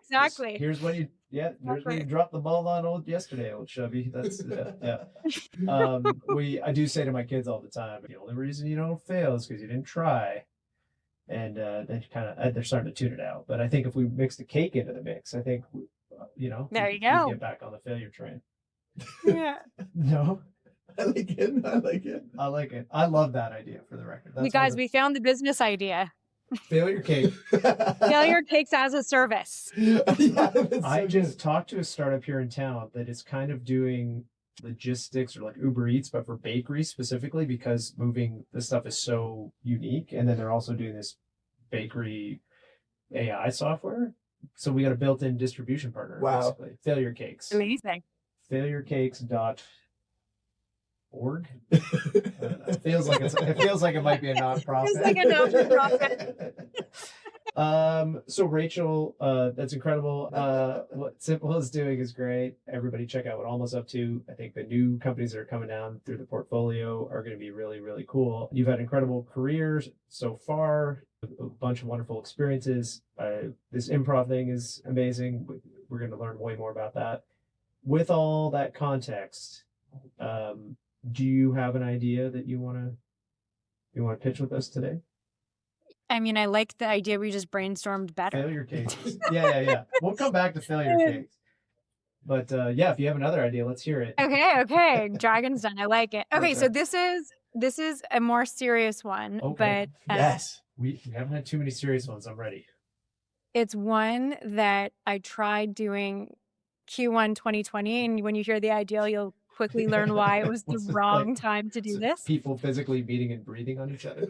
Speaker 6: exactly.
Speaker 1: Here's when here's when you dropped the ball on yesterday, old Shubby. That's yeah. I do say to my kids all the time, the only reason you don't fail is because you didn't try. And they're starting to tune it out. But I think if we mix the cake into the mix, I think
Speaker 6: There
Speaker 1: we
Speaker 6: you go.
Speaker 1: get back on the failure train.
Speaker 6: Yeah.
Speaker 1: No,
Speaker 7: I like it. I like it.
Speaker 1: I like it. I love that idea. For the record,
Speaker 6: You guys, we found the business idea.
Speaker 1: failure cake.
Speaker 6: Failure cakes as a service.
Speaker 7: Yeah, that's
Speaker 1: I
Speaker 7: so
Speaker 1: just
Speaker 7: good.
Speaker 1: talked to a startup here in town that is kind of doing logistics or like Uber Eats, but for bakeries specifically, because moving this stuff is so unique. And then they're also doing this bakery AI software. So we got a built-in distribution partner.
Speaker 7: Wow.
Speaker 1: Basically. Failure Cakes.
Speaker 6: Amazing.
Speaker 1: Failurecakes.org. It feels like it might be a nonprofit.
Speaker 6: Feels like a nonprofit.
Speaker 1: So Rachel, that's incredible. What Simple is doing is great. Everybody check out what Almost up to. I think the new companies that are coming down through the portfolio are going to be really, really cool. You've had incredible careers so far, a bunch of wonderful experiences. This improv thing is amazing. We're going to learn way more about that. With all that context, do you have an idea that you want to pitch with us today?
Speaker 6: I mean, I like the idea we just brainstormed better.
Speaker 1: Failure Cakes. Yeah. We'll come back to Failure Cakes. But yeah, if you have another idea, let's hear it.
Speaker 6: Okay. Dragon's Den. I like it. Okay, so this is a more serious one,
Speaker 1: Okay.
Speaker 6: but
Speaker 7: Yes.
Speaker 1: We haven't had too many serious ones. I'm ready.
Speaker 6: it's one that I tried doing Q1 2020, and when you hear the ideal, you'll quickly learn why it was the wrong time to do this.
Speaker 1: People physically meeting and breathing on each other.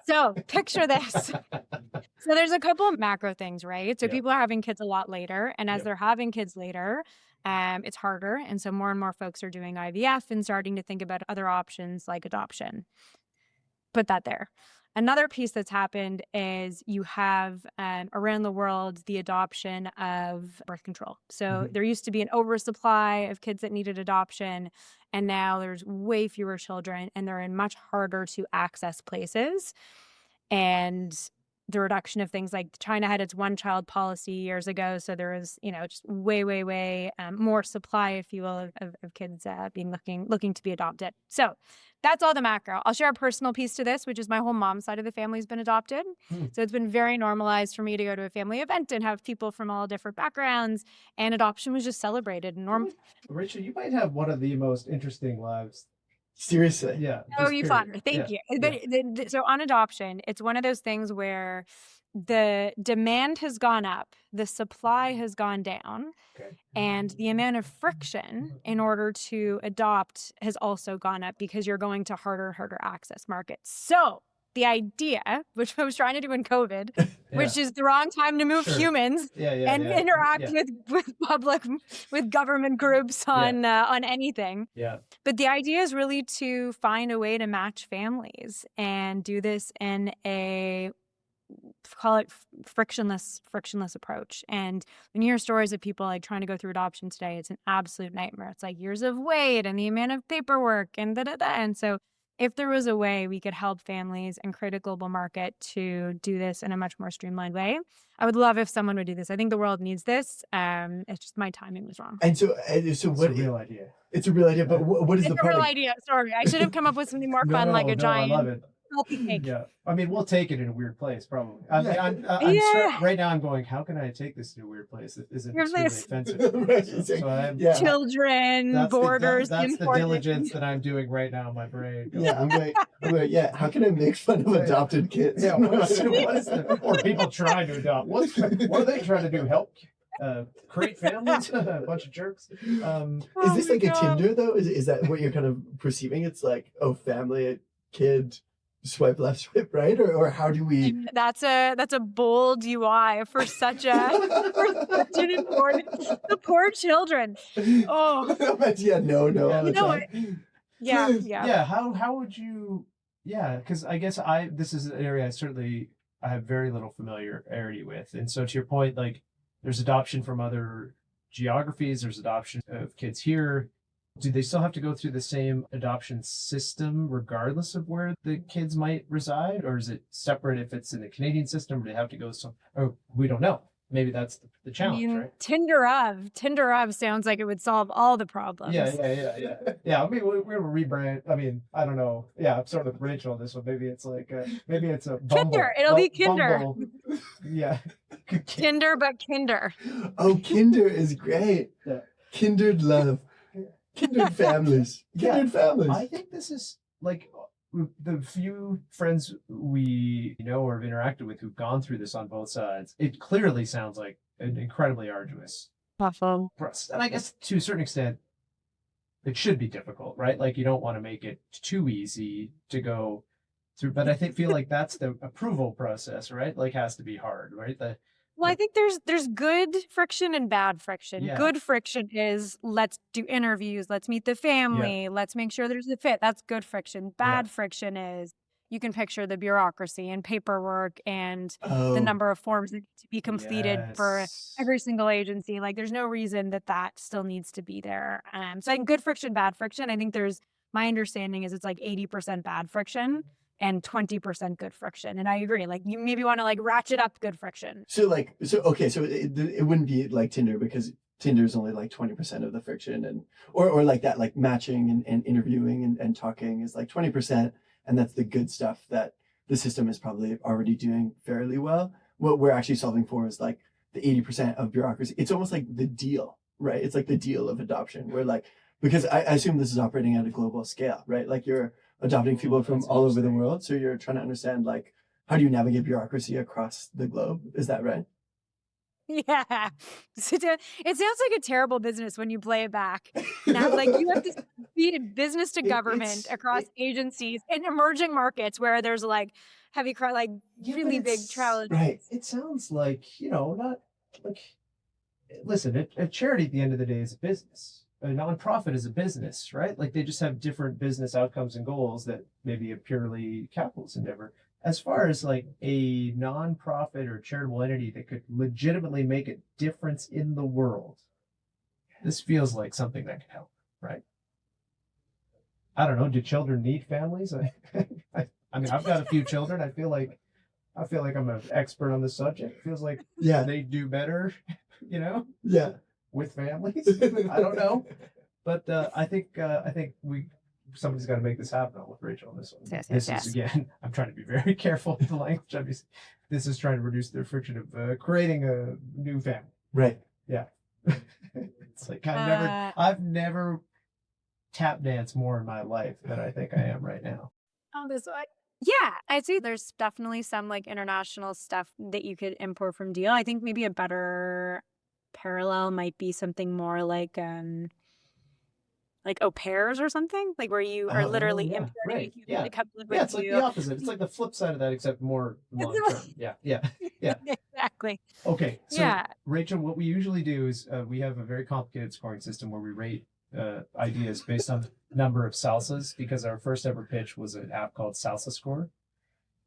Speaker 6: So picture this. So there's a couple of macro things, right? So people are having kids a lot later, and as they're having kids later, it's harder. And so more and more folks are doing IVF and starting to think about other options like adoption. Put that there. Another piece that's happened is you have around the world the adoption of birth control. So there used to be an oversupply of kids that needed adoption, and now there's way fewer children, and they're in much harder to access places. And the reduction of things like China had its one-child policy years ago, so there was, just way more supply, if you will, of kids looking to be adopted. So that's all the macro. I'll share a personal piece to this, which is my whole mom's side of the family has been adopted. So it's been very normalized for me to go to a family event and have people from all different backgrounds, and adoption was just celebrated.
Speaker 1: Rachel, you might have one of the most interesting lives.
Speaker 7: Seriously.
Speaker 1: Yeah.
Speaker 6: Oh, you flatter. Thank you. But, so on adoption, it's one of those things where the demand has gone up, the supply has gone down, and the amount of friction in order to adopt has also gone up because you're going to harder access markets. So the idea, which I was trying to do in COVID, which is the wrong time to move humans and interact with government groups on anything.
Speaker 1: Yeah.
Speaker 6: But the idea is really to find a way to match families and do this in a, call it frictionless approach. And when you hear stories of people like trying to go through adoption today, it's an absolute nightmare. It's like years of wait and the amount of paperwork and And so if there was a way we could help families and create a global market to do this in a much more streamlined way, I would love if someone would do this. I think the world needs this. It's just my timing was wrong.
Speaker 7: And so what?
Speaker 1: It's a real idea.
Speaker 7: It's a real idea, but what is
Speaker 6: It's
Speaker 7: the
Speaker 6: a real
Speaker 7: product?
Speaker 6: idea. Sorry, I should have come up with something more fun, like a giant
Speaker 1: I love it.
Speaker 6: healthy cake.
Speaker 1: Yeah. I mean, we'll take it in a weird place, probably. I'm right now I'm going, how can I take this to a weird place that isn't extremely offensive?
Speaker 7: Right.
Speaker 1: So I'm,
Speaker 6: Children, borders,
Speaker 1: that's the diligence that I'm doing right now in my brain.
Speaker 7: Yeah, I'm going, how can I make fun of adopted kids?
Speaker 1: Yeah, or people trying to adopt. What are they trying to do? Help create families? A bunch of jerks.
Speaker 7: Is this like a Tinder though? Is that what you're kind of perceiving? It's like, family, kid, swipe left, swipe right, or how do we?
Speaker 6: That's a bold UI for such an important. The poor children. Oh.
Speaker 7: No.
Speaker 6: You know what? Yeah.
Speaker 1: Yeah. How would you? Yeah, because I guess this is an area I have very little familiarity with, and so to your point, like there's adoption from other geographies, there's adoption of kids here. Do they still have to go through the same adoption system regardless of where the kids might reside? Or is it separate if it's in the Canadian system, or do they have to go we don't know. Maybe that's the challenge, right?
Speaker 6: Tinder of sounds like it would solve all the problems.
Speaker 1: Yeah. I mean, we're going to rebrand. I mean, I don't know. Yeah, I'm sort of Rachel on this one. Maybe it's like, maybe it's a Bumble.
Speaker 6: Kinder. It'll be Kinder.
Speaker 1: Bumble. Yeah.
Speaker 6: Tinder, but Kinder.
Speaker 7: Oh, Kinder is great.
Speaker 1: Yeah.
Speaker 7: Kindred love. Kindred families. Kindred families.
Speaker 1: I think this is like the few friends we know or have interacted with who've gone through this on both sides. It clearly sounds like an incredibly arduous
Speaker 6: Awful.
Speaker 1: process. And I guess to a certain extent, it should be difficult, right? Like you don't want to make it too easy to go through, but I feel like that's the approval process, right? Like has to be hard, right?
Speaker 6: Well, I think there's good friction and bad friction.
Speaker 1: Yeah.
Speaker 6: Good friction is let's do interviews, let's meet the family, let's make sure there's a fit. That's good friction. Bad friction is you can picture the bureaucracy and paperwork and the number of forms that need to be completed for every single agency. Like there's no reason that still needs to be there. So I think good friction, bad friction. I think my understanding is it's like 80% bad friction and 20% good friction. And I agree. Like you maybe want to like ratchet up good friction.
Speaker 7: So it wouldn't be like Tinder because Tinder is only like 20% of the friction, and or like that, like matching and interviewing and talking is like 20%, and that's the good stuff that the system is probably already doing fairly well. What we're actually solving for is like the 80% of bureaucracy. It's almost like the deal, right? It's like the deal of adoption. Where like, because I assume this is operating at a global scale, right? Like you're adopting people from all over the world. So you're trying to understand like, how do you navigate bureaucracy across the globe? Is that right?
Speaker 6: Yeah. It sounds like a terrible business when you play it back. Now, like you have to be business to government across agencies in emerging markets where there's like heavy crowd, like really big trial.
Speaker 7: Right.
Speaker 1: It sounds like, not like, listen, a charity at the end of the day is a business. A nonprofit is a business, right? Like they just have different business outcomes and goals that maybe a purely capitalist endeavor. As far as like a nonprofit or charitable entity that could legitimately make a difference in the world, this feels like something that could help, right? I don't know. Do children need families? I mean, I've got a few children. I feel like I'm an expert on this subject. It feels like they do better, with families. I don't know, but I think somebody's got to make this happen with Rachel on this one. This is again, I'm trying to be very careful with the language. This is trying to reduce the friction of creating a new family.
Speaker 7: Right.
Speaker 1: Yeah. It's like I've never tap danced more in my life than I think I am right now.
Speaker 6: Yeah, I'd say there's definitely some like international stuff that you could import from Deal. I think maybe a better parallel might be something more like au pairs or something, like where you are literally importing a human to come live with you.
Speaker 1: It's like the opposite. It's like the flip side of that, except more long term. Yeah.
Speaker 6: Exactly.
Speaker 1: Okay, so Rachel, what we usually do is we have a very complicated scoring system where we rate ideas based on number of salsas, because our first ever pitch was an app called Salsa Score.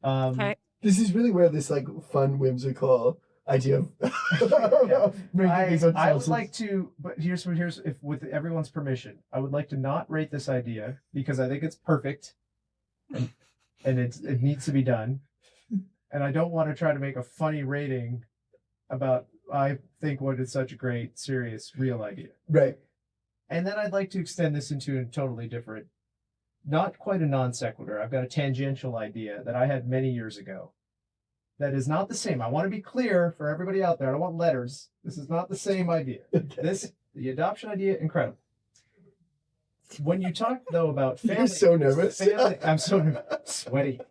Speaker 6: Okay.
Speaker 7: This is really where this like fun, whimsical idea of
Speaker 1: I would like to, but here's if with everyone's permission, I would like to not rate this idea because I think it's perfect and it needs to be done. And I don't want to try to make a funny rating about I think what is such a great, serious, real idea.
Speaker 7: Right.
Speaker 1: And then I'd like to extend this into a totally different, not quite a non sequitur. I've got a tangential idea that I had many years ago. That is not the same. I want to be clear for everybody out there. I don't want letters. This is not the same idea. The adoption idea, incredible. When you talk though about family,
Speaker 7: you're so nervous.
Speaker 1: I'm so nervous, sweaty.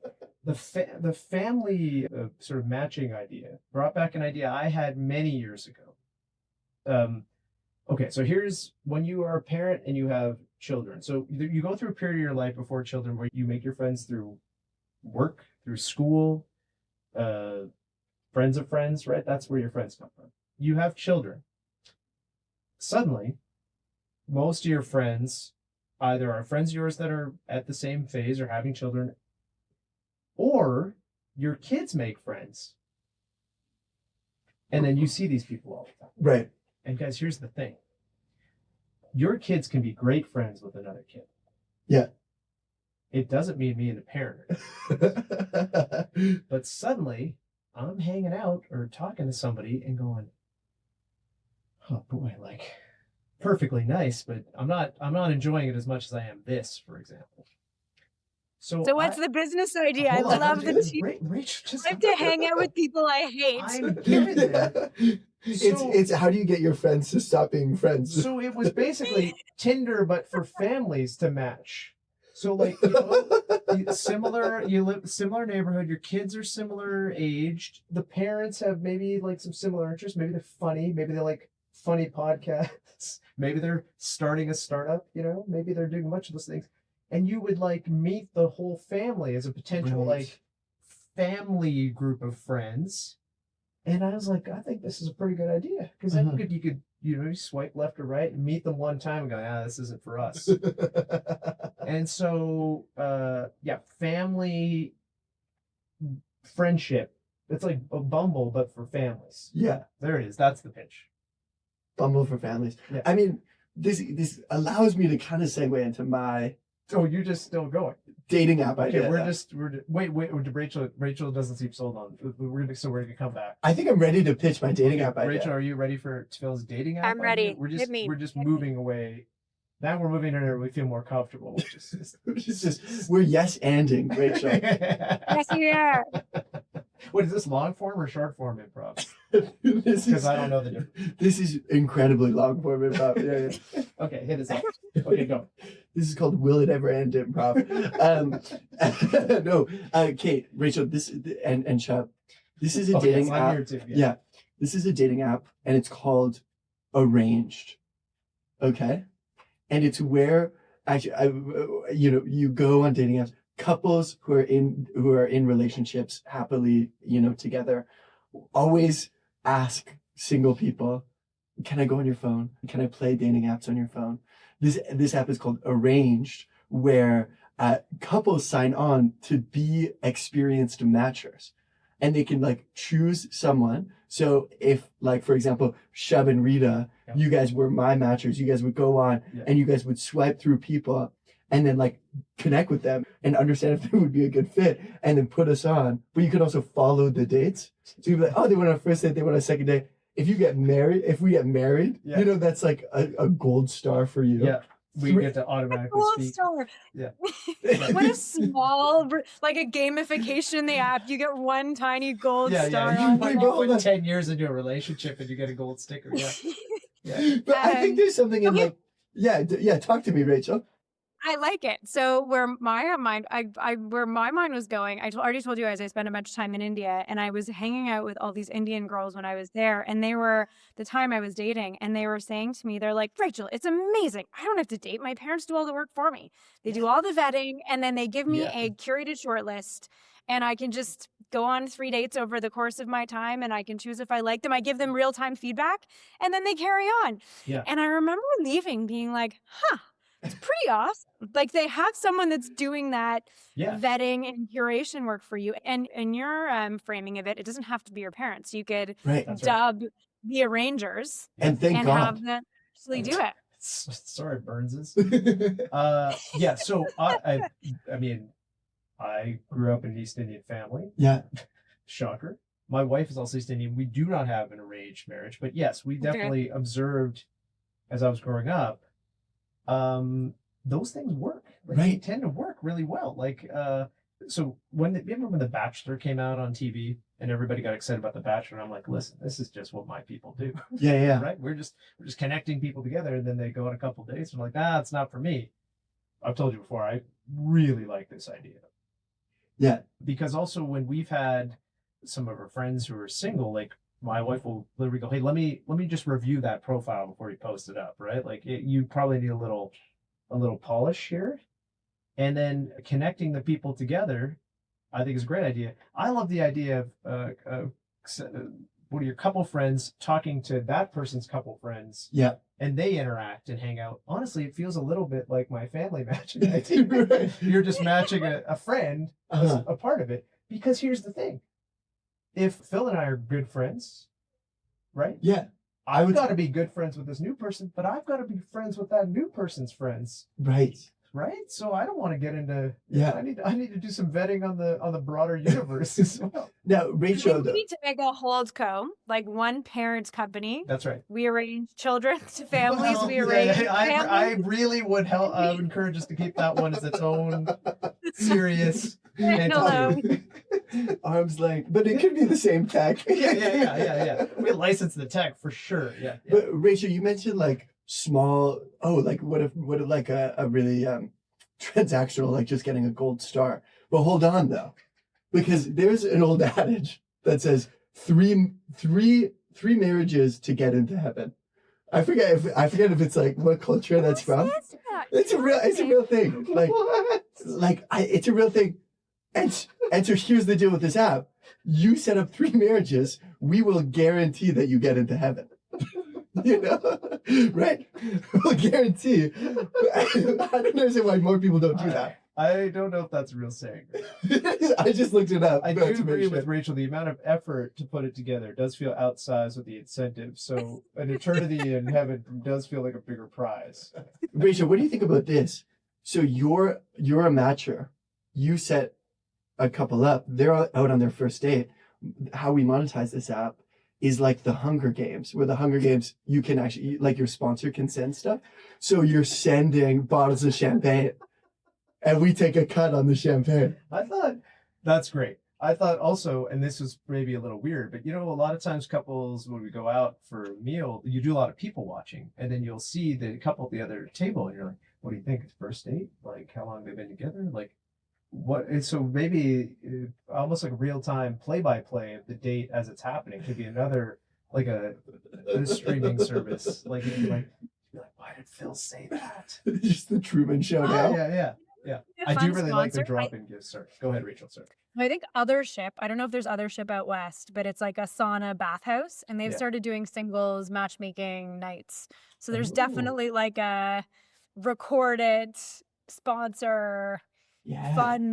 Speaker 1: The family sort of matching idea brought back an idea I had many years ago. Okay, so here's when you are a parent and you have children. So you go through a period of your life before children where you make your friends through work, through school. Friends of friends, right? That's where your friends come from. You have children. Suddenly, most of your friends either are friends of yours that are at the same phase or having children, or your kids make friends. And then you see these people all the time.
Speaker 7: Right.
Speaker 1: And guys, here's the thing. Your kids can be great friends with another kid.
Speaker 7: Yeah.
Speaker 1: It doesn't mean me and the parent. But suddenly, I'm hanging out or talking to somebody and going, oh boy, like perfectly nice, but I'm not enjoying it as much as I am this, for example. So
Speaker 6: what's the business idea? I love the
Speaker 1: Rachel,
Speaker 6: I have to hang out with people I hate.
Speaker 1: I'm getting there.
Speaker 7: It's how do you get your friends to stop being friends?
Speaker 1: So it was basically Tinder, but for families to match. So like, you live similar neighborhood, your kids are similar aged, the parents have maybe like some similar interests, maybe they're funny, maybe they like funny podcasts. Maybe they're starting a startup, maybe they're doing a bunch of those things. And you would like meet the whole family as a potential like family group of friends. And I was like, I think this is a pretty good idea. Because then you could swipe left or right and meet them one time and go, this isn't for us. And so, family friendship. It's like a Bumble, but for families.
Speaker 7: Yeah.
Speaker 1: There it is. That's the pitch.
Speaker 7: Bumble for families.
Speaker 1: Yeah.
Speaker 7: I mean, this allows me to kind of segue into my
Speaker 1: you're just still going.
Speaker 7: Dating app idea.
Speaker 1: Wait, Rachel doesn't seem sold on. We're gonna come back.
Speaker 7: I think I'm ready to pitch my dating app idea.
Speaker 1: Rachel, are you ready for Phil's dating app?
Speaker 6: I'm ready.
Speaker 1: We're just
Speaker 6: Hit me.
Speaker 1: We're just moving away. Now we're moving in where we feel more comfortable, which is
Speaker 7: we're yes-anding, Rachel.
Speaker 6: Yes, we are.
Speaker 1: What is this, long form or short form improv? Because I don't know the difference.
Speaker 7: This is incredibly long form improv. Yeah.
Speaker 1: Okay, hit us up. Okay, go.
Speaker 7: This is called Will It Ever End Improv. Kate, Rachel, this and Shubh, this is a dating app.
Speaker 1: Here too,
Speaker 7: yeah, this is a dating app, and it's called Arranged. Okay, and it's where you go on dating apps. Couples who are in relationships happily, together, always ask single people, "Can I go on your phone? Can I play dating apps on your phone?" This app is called Arranged, where couples sign on to be experienced matchers, and they can like choose someone. So if, like, for example, Shubh and Rita, you guys were my matchers, you guys would go on and you guys would swipe through people and then like connect with them and understand if they would be a good fit and then put us on. But you could also follow the dates. So you'd be like, oh, they went on a first date, they went on a second date. If we get married, that's like a gold star for you.
Speaker 1: Yeah. We get to automatically
Speaker 6: Gold
Speaker 1: speak.
Speaker 6: star.
Speaker 1: Yeah.
Speaker 6: What a small, like a gamification in the app. You get one tiny gold star.
Speaker 1: You
Speaker 6: on
Speaker 1: put 10 years into a relationship and you get a gold sticker. Yeah. Yeah.
Speaker 7: But I think there's something in like, talk to me, Rachel.
Speaker 6: I like it. So where my mind was going, I already told you guys I spent a bunch of time in India, and I was hanging out with all these Indian girls when I was there, and they were the time I was dating, and they were saying to me, they're like, Rachel, it's amazing. I don't have to date. My parents do all the work for me. They do all the vetting, and then they give me a curated short list, and I can just go on 3 dates over the course of my time, and I can choose if I like them. I give them real-time feedback, and then they carry on. Yeah. And I remember leaving being like, it's pretty awesome. Like, they have someone that's doing that vetting and curation work for you. And in your framing of it, it doesn't have to be your parents. You could dub the arrangers
Speaker 7: and
Speaker 6: have them actually do it.
Speaker 1: Sorry, Burnses. So I grew up in an East Indian family.
Speaker 7: Yeah.
Speaker 1: Shocker. My wife is also East Indian. We do not have an arranged marriage, but yes, we definitely observed as I was growing up, those things work. Like, they tend to work really well. Like, so remember when The Bachelor came out on TV and everybody got excited about The Bachelor? And I'm like, listen, this is just what my people do.
Speaker 7: Yeah.
Speaker 1: Right? We're just connecting people together, and then they go on a couple dates and I'm like, it's not for me. I've told you before, I really like this idea.
Speaker 7: Yeah.
Speaker 1: Because also when we've had some of our friends who are single, like, my wife will literally go, hey, let me just review that profile before you post it up, right? Like, you probably need a little polish here. And then connecting the people together, I think is a great idea. I love the idea of one of your couple friends talking to that person's couple friends.
Speaker 7: Yeah.
Speaker 1: And they interact and hang out. Honestly, it feels a little bit like my family matching idea. You're just matching a friend as a part of it. Because here's the thing. If Phil and I are good friends, right?
Speaker 7: Yeah.
Speaker 1: I've got to be good friends with this new person, but I've got to be friends with that new person's friends.
Speaker 7: Right.
Speaker 1: Right? So I don't want to get into I need to do some vetting on the broader universe as well.
Speaker 7: Now, Rachel,
Speaker 6: we need to make a holdco, like one parent's company.
Speaker 1: That's right.
Speaker 6: We arrange children to families.
Speaker 1: I really would encourage us to keep that one as its own serious entity.
Speaker 7: Arm's length, but it could be the same tech.
Speaker 1: Yeah. We license the tech for sure. Yeah.
Speaker 7: But Rachel, you mentioned like small. Like what if like a really transactional, like just getting a gold star. But hold on though, because there's an old adage that says three marriages to get into heaven. I forget if it's like what culture that's from. It's a real thing. It's a real thing. And so here's the deal with this app. You set up 3 marriages, we will guarantee that you get into heaven. You know? Right? We'll guarantee. I don't understand why more people don't do that.
Speaker 1: I don't know if that's a real saying.
Speaker 7: I just looked it up.
Speaker 1: I do agree with Rachel. The amount of effort to put it together does feel outsized with the incentive. So an eternity in heaven does feel like a bigger prize.
Speaker 7: Rachel, what do you think about this? So you're a matcher. You set a couple up. They're out on their first date. How we monetize this app is like the Hunger Games, where the Hunger Games, you can actually, like your sponsor can send stuff. So you're sending bottles of champagne and we take a cut on the champagne.
Speaker 1: I thought that's great. I thought also, and this was maybe a little weird, but a lot of times couples, when we go out for a meal, you do a lot of people watching, and then you'll see the couple at the other table, and you're like, what do you think? It's first date? Like, how long they've been together? Like, what? And so maybe almost like a real time play by play of the date as it's happening could be another, like a streaming service. Like, you'd be like, why did Phil say that?
Speaker 7: Just the Truman Show now.
Speaker 1: Yeah. I do really like the drop-in gifts. Sorry. Go ahead, Rachel. Sorry.
Speaker 6: I think Othership, I don't know if there's Othership out west, but it's like a sauna bathhouse, and they've started doing singles matchmaking nights. So there's definitely like a recorded sponsor fun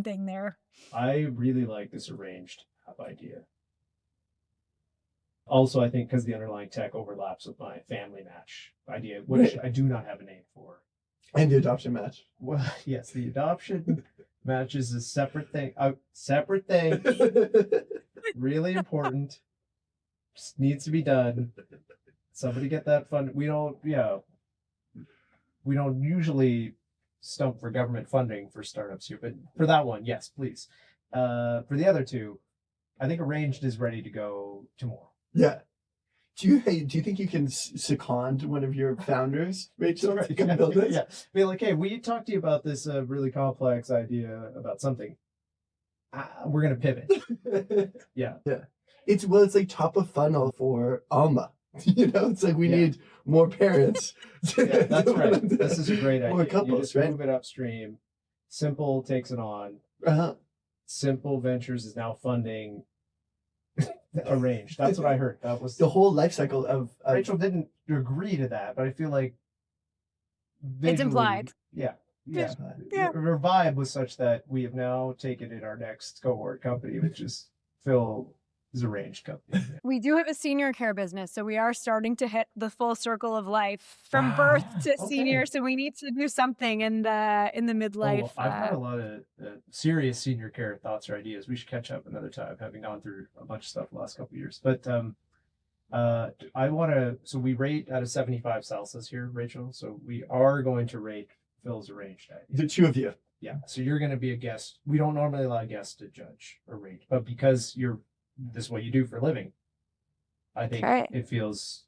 Speaker 6: thing there.
Speaker 1: I really like this arranged app idea. Also, I think because the underlying tech overlaps with my family match idea, which I do not have a name for.
Speaker 7: And the adoption match.
Speaker 1: Well, yes, the adoption match is a separate thing. Really important. Just needs to be done. Somebody get that fund. We don't usually stump for government funding for startups here, but for that one, yes, please. For the other two, I think Arranged is ready to go tomorrow.
Speaker 7: Yeah. Do you think you can second one of your founders, Rachel, to come build this?
Speaker 1: Yeah. Be like, hey, we talked to you about this really complex idea about something. We're gonna pivot. Yeah.
Speaker 7: It's like top of funnel for Alma. It's like we need more parents.
Speaker 1: That's right. This is a great idea.
Speaker 7: More couples,
Speaker 1: you just move it upstream. Simple takes it on. Simple Ventures is now funding Arranged. That's what I heard. That was
Speaker 7: the whole life cycle of
Speaker 1: Rachel didn't agree to that, but I feel like
Speaker 6: it's implied.
Speaker 1: Yeah. Her vibe was such that we have now taken in our next cohort company, which is Phil is Arranged company.
Speaker 6: We do have a senior care business, so we are starting to hit the full circle of life from birth to senior. So we need to do something in the midlife.
Speaker 1: I've had a lot of serious senior care thoughts or ideas. We should catch up another time, having gone through a bunch of stuff the last couple of years. But I want to. So we rate out of 75 salsas here, Rachel. So we are going to rate Phil's Arranged idea.
Speaker 7: The two of you.
Speaker 1: Yeah. So you're going to be a guest. We don't normally allow guests to judge or rate, but because this is what you do for a living, I think it feels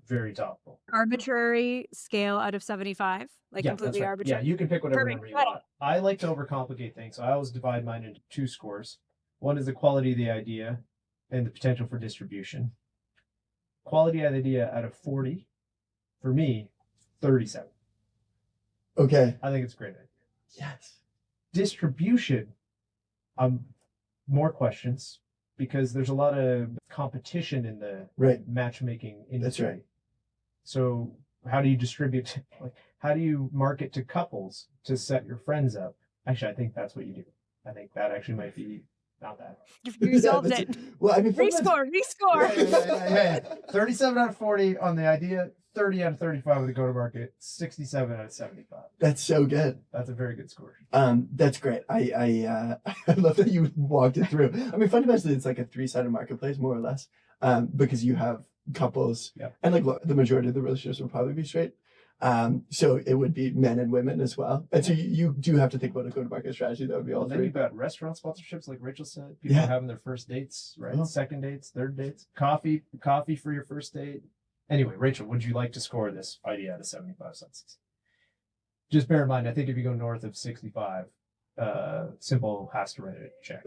Speaker 1: very topical.
Speaker 6: Arbitrary scale out of 75, completely arbitrary.
Speaker 1: Yeah, you can pick whatever number you want. I like to overcomplicate things, so I always divide mine into 2 scores. One is the quality of the idea and the potential for distribution. Quality of the idea out of 40, for me, 37.
Speaker 7: Okay.
Speaker 1: I think it's a great idea.
Speaker 7: Yes.
Speaker 1: Distribution, more questions, because there's a lot of competition in the matchmaking industry.
Speaker 7: That's right.
Speaker 1: So how do you distribute? How do you market to couples to set your friends up? Actually, I think that's what you do. I think that actually might be not bad.
Speaker 6: You solved it.
Speaker 7: Well, I mean,
Speaker 6: rescore.
Speaker 1: Yeah. 37 out of 40 on the idea, 30 out of 35 with the go-to-market, 67 out of 75.
Speaker 7: That's so good.
Speaker 1: That's a very good score.
Speaker 7: That's great. I love that you walked it through. I mean, fundamentally, it's like a 3-sided marketplace, more or less, because you have couples, and the majority of the relationships will probably be straight. So it would be men and women as well. And so you do have to think about a go-to-market strategy. That would be all three.
Speaker 1: Then you've got restaurant sponsorships, like Rachel said. People are having their first dates, right? Second dates, third dates. Coffee for your first date. Anyway, Rachel, would you like to score this idea out of 75 cents? Just bear in mind, I think if you go north of 65, Simple has to write a check.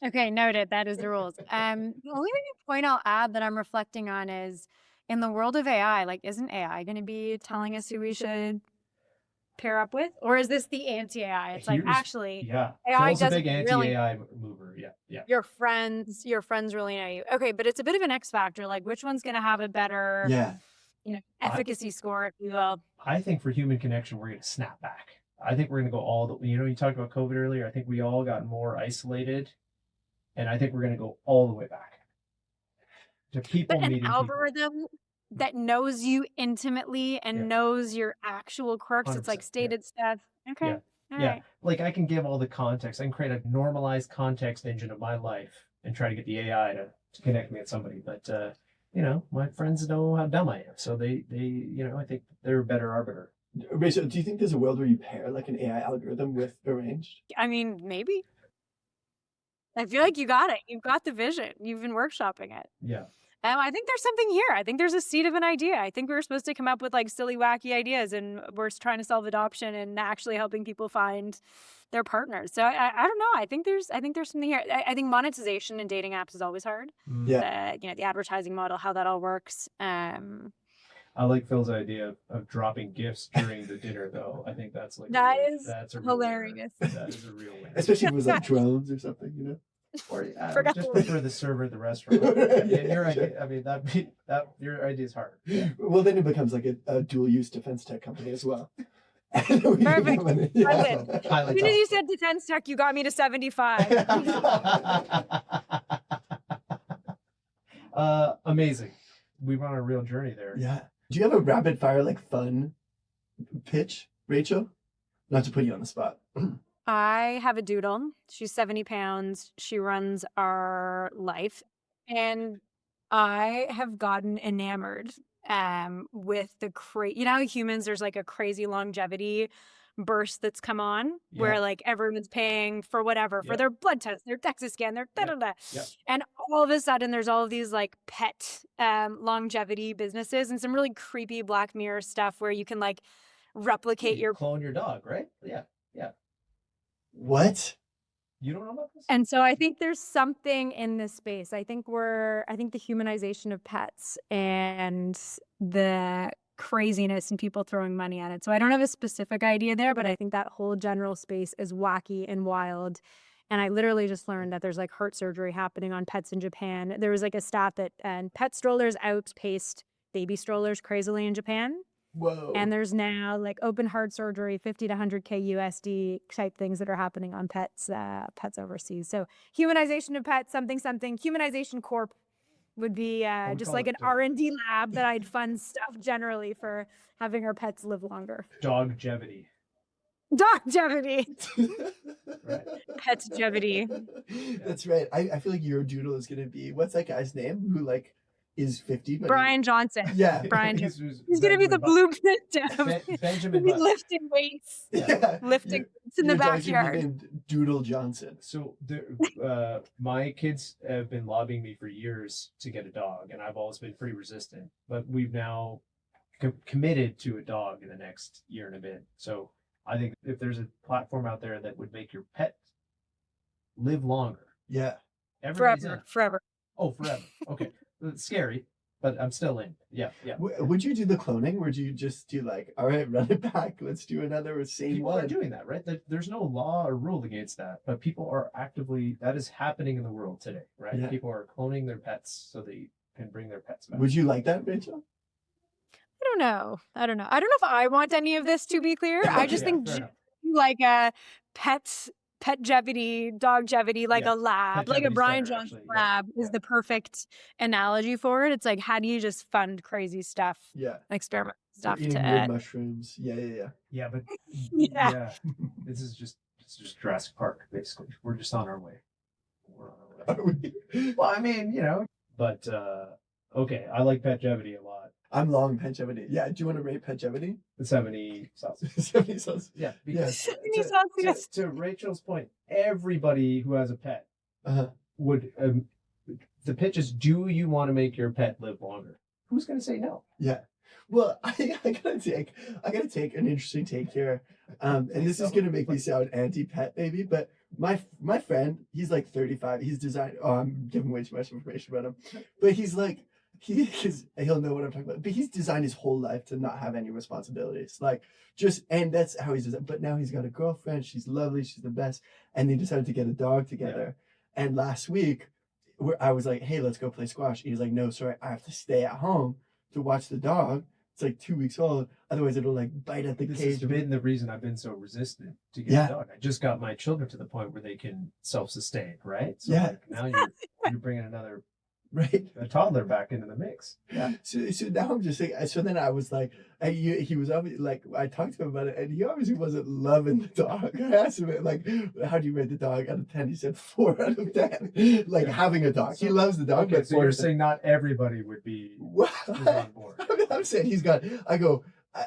Speaker 6: Okay, noted. That is the rules. The only point I'll add that I'm reflecting on is in the world of AI, like, isn't AI going to be telling us who we should pair up with? Or is this the anti-AI? It's like, actually,
Speaker 1: Yeah.
Speaker 6: AI
Speaker 1: Phil's a
Speaker 6: doesn't
Speaker 1: big
Speaker 6: really
Speaker 1: anti-AI mover. Yeah. Yeah.
Speaker 6: your friends really know you. Okay, but it's a bit of an X factor. Like, which one's going to have a better,
Speaker 7: Yeah.
Speaker 6: efficacy score, if you will?
Speaker 1: I think for human connection, we're going to snap back. I think we're going to go all the, you talked about COVID earlier. I think we all got more isolated, and I think we're going to go all the way back to people
Speaker 6: But an
Speaker 1: meeting
Speaker 6: algorithm that knows you intimately and
Speaker 1: Yeah.
Speaker 6: knows your actual quirks. It's like
Speaker 1: 100%, yeah.
Speaker 6: stated stuff. Okay.
Speaker 1: Yeah.
Speaker 6: All
Speaker 1: Yeah.
Speaker 6: right.
Speaker 1: Like I can give all the context. I can create a normalized context engine of my life and try to get the AI to connect me with somebody. But my friends know how dumb I am, so they I think they're a better arbiter.
Speaker 7: Rachel, do you think there's a world where you pair like an AI algorithm with arranged?
Speaker 6: I mean, maybe. I feel like you got it. You've got the vision. You've been workshopping it.
Speaker 1: Yeah.
Speaker 6: I think there's something here. I think there's a seed of an idea. I think we were supposed to come up with like silly, wacky ideas, and we're trying to solve adoption and actually helping people find their partners. So I don't know. I think there's something here. I think monetization in dating apps is always hard.
Speaker 7: Yeah.
Speaker 6: The advertising model, how that all works.
Speaker 1: I like Phil's idea of dropping gifts during the dinner, though. I think that's like that's a real
Speaker 6: hilarious.
Speaker 1: winner. That is a real winner.
Speaker 7: Especially if it was like drones or something,
Speaker 1: Or
Speaker 6: Forgot
Speaker 1: just
Speaker 6: the-
Speaker 1: prefer the server at the restaurant. Your idea, I mean, your idea is hard.
Speaker 7: Well, then it becomes like a dual-use defense tech company as well.
Speaker 6: Perfect.
Speaker 7: Yeah.
Speaker 1: Highly
Speaker 6: As soon as you said defense tech, you got me to 75.
Speaker 1: Amazing. We went on a real journey there.
Speaker 7: Yeah. Do you have a rapid fire like fun pitch, Rachel? Not to put you on the spot.
Speaker 6: I have a doodle. She's 70 pounds. She runs our life. And I have gotten enamored with the how humans, there's like a crazy longevity burst that's come on where
Speaker 1: Yeah.
Speaker 6: like everyone's paying for whatever, for
Speaker 1: Yeah.
Speaker 6: their blood test, their DEXA scan, their da-da-da.
Speaker 1: Yeah.
Speaker 6: And all of a sudden there's all of these like pet longevity businesses and some really creepy Black Mirror stuff where you can like replicate
Speaker 1: You
Speaker 6: your
Speaker 1: clone your dog, right? Yeah. Yeah.
Speaker 7: What?
Speaker 1: You don't know about this?
Speaker 6: And so I think there's something in this space. I think the humanization of pets and the craziness and people throwing money at it. So I don't have a specific idea there, but I think that whole general space is wacky and wild. And I literally just learned that there's like heart surgery happening on pets in Japan. There was like a stat that pet strollers outpaced baby strollers crazily in Japan.
Speaker 7: Whoa.
Speaker 6: And there's now like open heart surgery, 50 to 100K USD type things that are happening on pets overseas. So humanization of pets, something, humanization corp would be just like an R&D lab that I'd fund stuff generally for having our pets live longer.
Speaker 1: Dog-gevity.
Speaker 6: Dog-gevity.
Speaker 1: Right.
Speaker 6: Pets-gevity.
Speaker 7: That's right. I feel like your doodle is going to be, what's that guy's name who like is 50? But
Speaker 6: Brian Johnson.
Speaker 7: Yeah.
Speaker 6: Brian Johnson. He's going to be the blueprint of
Speaker 1: Benjamin
Speaker 6: be
Speaker 1: Button.
Speaker 6: lifting weights.
Speaker 7: Yeah.
Speaker 6: Lifting weights in the
Speaker 7: Your dog should be
Speaker 6: backyard.
Speaker 7: named Doodle Johnson.
Speaker 1: So my kids have been lobbying me for years to get a dog, and I've always been pretty resistant. But we've now committed to a dog in the next year and a bit. So I think if there's a platform out there that would make your pet live longer,
Speaker 7: Yeah.
Speaker 1: everybody's in.
Speaker 6: Forever.
Speaker 1: Oh, forever. Okay, it's scary, but I'm still in. Yeah, yeah.
Speaker 7: Would you do the cloning? Would you just do like, all right, run it back, let's do another same
Speaker 1: People
Speaker 7: one?
Speaker 1: are doing that, right? There's no law or rule against that, but people are actively, that is happening in the world today, right?
Speaker 7: Yeah.
Speaker 1: People are cloning their pets so they can bring their pets back.
Speaker 7: Would you like that, Rachel?
Speaker 6: I don't know. I don't know if I want any of this, to be clear. I just
Speaker 1: Yeah,
Speaker 6: think
Speaker 1: fair enough.
Speaker 6: like a pet-gevity, dog-gevity, like
Speaker 1: Yeah,
Speaker 6: a lab, like a
Speaker 1: pet-gevity's
Speaker 6: Brian
Speaker 1: better,
Speaker 6: Johnson
Speaker 1: actually. Yeah,
Speaker 6: lab is
Speaker 1: yeah.
Speaker 6: the perfect analogy for it. It's like, how do you just fund crazy stuff,
Speaker 7: Yeah.
Speaker 6: experiment
Speaker 7: So
Speaker 6: stuff
Speaker 7: eating
Speaker 6: to
Speaker 7: weird mushrooms. Yeah.
Speaker 1: Yeah, but
Speaker 6: Yeah.
Speaker 1: this is just Jurassic Park, basically. We're just on our way. We're on our way.
Speaker 7: Are we?
Speaker 1: Well, I mean, but okay, I like Pet-gevity a lot.
Speaker 7: I'm long Pet-gevity. Yeah, do you want to rate Pet-gevity?
Speaker 1: The 70 Celsius.
Speaker 7: 70 Celsius.
Speaker 1: Yeah, because
Speaker 6: Yes. 70 Celsius.
Speaker 1: to Rachel's point, everybody who has a pet
Speaker 7: Uh-huh.
Speaker 1: would. The pitch is: do you want to make your pet live longer? Who's going to say no?
Speaker 7: Yeah. Well, I gotta take an interesting take here, and this is gonna make me sound anti-pet maybe, but my friend, he's like 35. He's designed. Oh, I'm giving way too much information about him, but he's like because he'll know what I'm talking about. But he's designed his whole life to not have any responsibilities, like and that's how he's designed. But now he's got a girlfriend. She's lovely. She's the best, and they decided to get a dog together. Yeah. And last week, I was like, "Hey, let's go play squash." He's like, "No, sorry, I have to stay at home to watch the dog. It's like 2 weeks old. Otherwise, it'll like bite at the
Speaker 1: This
Speaker 7: cage."
Speaker 1: has been the reason I've been so resistant to get
Speaker 7: Yeah.
Speaker 1: a dog. I just got my children to the point where they can self-sustain, right? So
Speaker 7: Yeah.
Speaker 1: like, now you're bringing another
Speaker 7: Right.
Speaker 1: a toddler back into the mix.
Speaker 7: Yeah. So now I'm just saying. So then I was like, he was obviously like, I talked to him about it, and he obviously wasn't loving the dog. I asked him like, how do you rate the dog out of 10? He said 4 out of 10. Like having a dog, he loves the dog.
Speaker 1: Okay,
Speaker 7: but
Speaker 1: so
Speaker 7: 4
Speaker 1: you're
Speaker 7: out of 10.
Speaker 1: saying not everybody would be
Speaker 7: Well,
Speaker 1: is on board.
Speaker 7: I'm saying he's got.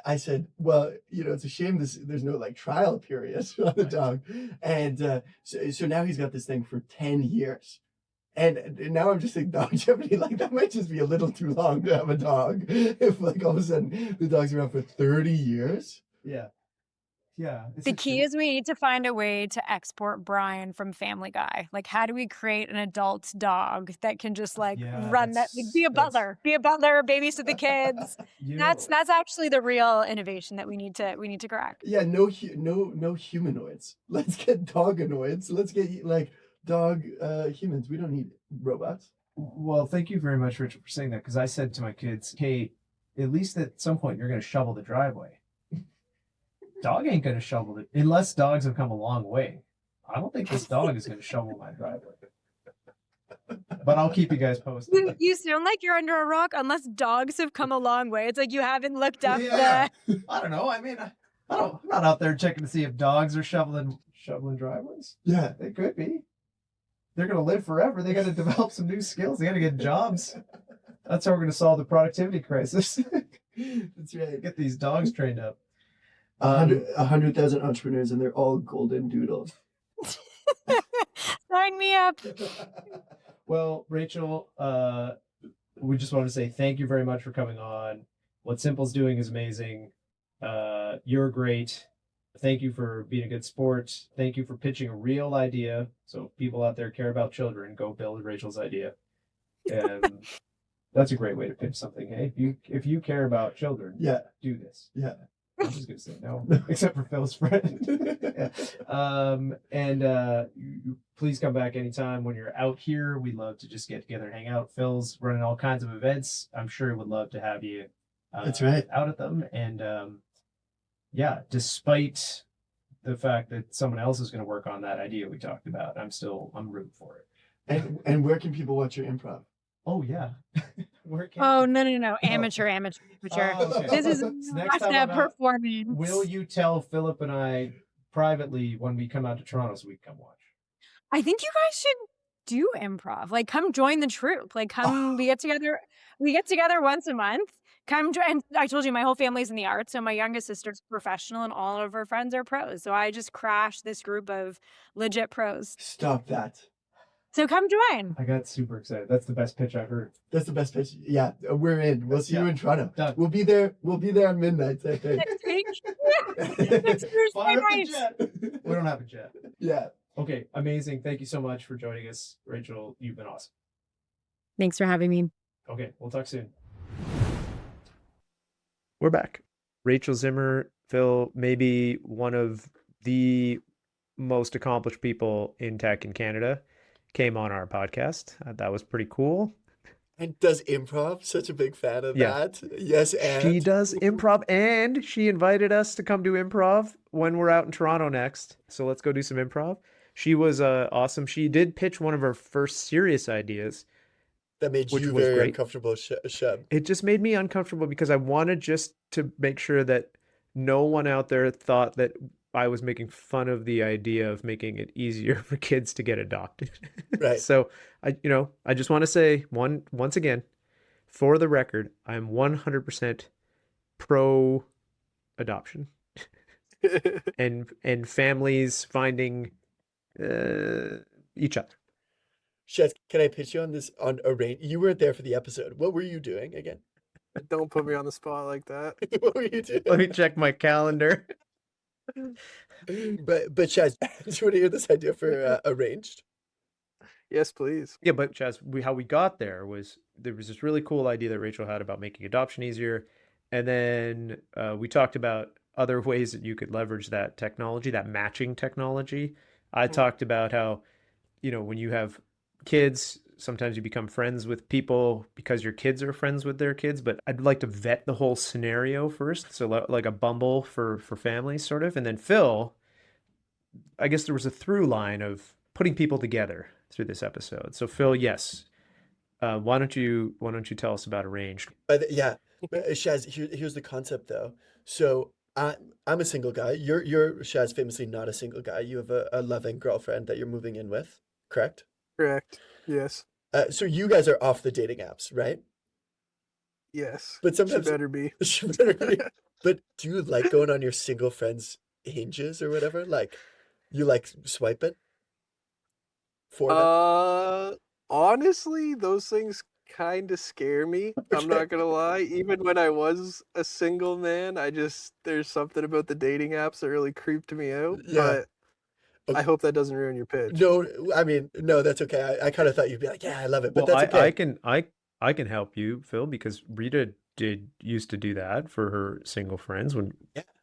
Speaker 7: I said, well, it's a shame there's no like trial period on the dog, and so now he's got this thing for 10 years. And now I'm just saying Dog-gevity, like that might just be a little too long to have a dog. If like all of a sudden the dog's around for 30 years.
Speaker 1: Yeah. Yeah.
Speaker 6: The key is we need to find a way to export Brian from Family Guy. Like, how do we create an adult dog that can just like run that, like, be a butler, babysit the kids? That's actually the real innovation that we need to crack.
Speaker 7: Yeah, no humanoids. Let's get dogonoids. Let's get like dog humans. We don't need robots.
Speaker 1: Well, thank you very much, Richard, for saying that, because I said to my kids, hey, at least at some point you're going to shovel the driveway. Dog ain't going to shovel it unless dogs have come a long way. I don't think this dog is going to shovel my driveway. But I'll keep you guys posted.
Speaker 6: You sound like you're under a rock unless dogs have come a long way. It's like you haven't looked up
Speaker 1: I don't know. I mean, I'm not out there checking to see if dogs are shoveling driveways.
Speaker 7: Yeah.
Speaker 1: They could be. They're going to live forever. They got to develop some new skills. They got to get jobs. That's how we're going to solve the productivity crisis.
Speaker 7: That's right.
Speaker 1: Get these dogs trained up.
Speaker 7: 100,000 entrepreneurs, and they're all golden doodles.
Speaker 6: Sign me up.
Speaker 1: Well, Rachel, we just want to say thank you very much for coming on. What Simple's doing is amazing. You're great. Thank you for being a good sport. Thank you for pitching a real idea. So if people out there care about children, go build Rachel's idea. And that's a great way to pitch something. Hey, if you care about children, do this.
Speaker 7: Yeah.
Speaker 1: I'm just gonna say no, except for Phil's friend. You please come back anytime when you're out here. We love to just get together and hang out. Phil's running all kinds of events. I'm sure he would love to have you.
Speaker 7: That's right.
Speaker 1: Out at them, and despite the fact that someone else is going to work on that idea we talked about, I'm rooting for it.
Speaker 7: And where can people watch your improv?
Speaker 1: Oh yeah.
Speaker 6: No. Amateur.
Speaker 1: Oh, okay.
Speaker 6: This is
Speaker 1: So next time
Speaker 6: not
Speaker 1: I'm
Speaker 6: a
Speaker 1: out,
Speaker 6: performance.
Speaker 1: will you tell Philip and I privately when we come out to Toronto so we can come watch?
Speaker 6: I think you guys should do improv. Like, come join the troupe. Like, come. We get together once a month. Come join. I told you my whole family's in the arts, so my youngest sister's a professional, and all of her friends are pros. So I just crashed this group of legit pros.
Speaker 7: Stop that.
Speaker 6: So come join.
Speaker 1: I got super excited. That's the best pitch I've heard.
Speaker 7: That's the best pitch. Yeah, we're in. We'll see you in Toronto.
Speaker 1: Done.
Speaker 7: We'll be there on midnight. I think.
Speaker 6: Next week. Next Thursday
Speaker 1: Fire up the
Speaker 6: night.
Speaker 1: jet. We don't have a jet.
Speaker 7: Yeah.
Speaker 1: Okay, amazing. Thank you so much for joining us, Rachel. You've been awesome.
Speaker 6: Thanks for having me.
Speaker 1: Okay, we'll talk soon.
Speaker 4: We're back. Rachel Zimmer, Phil, maybe one of the most accomplished people in tech in Canada, came on our podcast. That was pretty cool.
Speaker 2: And does improv. Such a big fan of that. Yes, and
Speaker 4: she does improv, and she invited us to come do improv when we're out in Toronto next. So let's go do some improv. She was awesome. She did pitch one of her first serious ideas.
Speaker 2: That made
Speaker 4: which
Speaker 2: you
Speaker 4: was
Speaker 2: very
Speaker 4: great.
Speaker 2: uncomfortable, Shub.
Speaker 4: It just made me uncomfortable because I wanted just to make sure that no one out there thought that I was making fun of the idea of making it easier for kids to get adopted.
Speaker 2: Right.
Speaker 4: So I just want to say once again, for the record, I'm 100% pro adoption and families finding each other.
Speaker 2: Shez, can I pitch you on this on arrange? You weren't there for the episode. What were you doing again?
Speaker 5: Don't put me on the spot like that.
Speaker 2: What were you doing?
Speaker 4: Let me check my calendar.
Speaker 2: But Chaz, do you want to hear this idea for arranged?
Speaker 5: Yes, please.
Speaker 4: Yeah, but Chaz, how we got there was this really cool idea that Rachel had about making adoption easier, and then we talked about other ways that you could leverage that technology, that matching technology. I talked about how, when you have kids, sometimes you become friends with people because your kids are friends with their kids, but I'd like to vet the whole scenario first. So like a Bumble for families, sort of. And then Phil, I guess there was a through line of putting people together through this episode. So Phil, yes. Why don't you tell us about Arranged?
Speaker 2: Yeah, Shaz, here's the concept though. So I'm a single guy. You're Shaz, famously not a single guy. You have a loving girlfriend that you're moving in with, correct?
Speaker 5: Correct. Yes.
Speaker 2: So you guys are off the dating apps, right?
Speaker 5: Yes.
Speaker 2: But sometimes
Speaker 5: she better be.
Speaker 2: She better be. But do you like going on your single friends' hinges or whatever? Like, you like swiping for them?
Speaker 5: Honestly, those things kind of scare me. I'm not gonna lie. Even when I was a single man, there's something about the dating apps that really creeped me out.
Speaker 2: Yeah.
Speaker 5: But I hope that doesn't ruin your pitch.
Speaker 2: No, I mean, no, that's okay. I kind of thought you'd be like, yeah, I love it, but that's okay.
Speaker 4: I can help you, Phil, because Rita used to do that for her single friends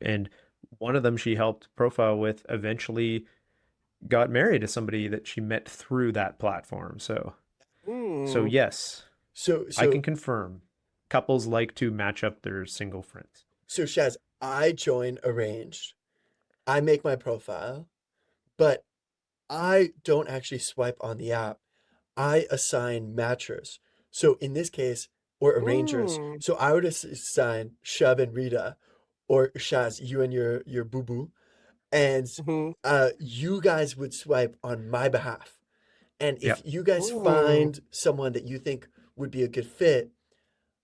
Speaker 4: and one of them she helped profile with eventually got married to somebody that she met through that platform. So yes.
Speaker 2: So
Speaker 4: I can confirm couples like to match up their single friends.
Speaker 2: So Shaz, I join Arranged. I make my profile, but I don't actually swipe on the app. I assign matchers. So in this case, or arrangers. So I would assign Shub and Rita, or Shaz, you and your boo-boo, and you guys would swipe on my behalf. And if you guys find someone that you think would be a good fit,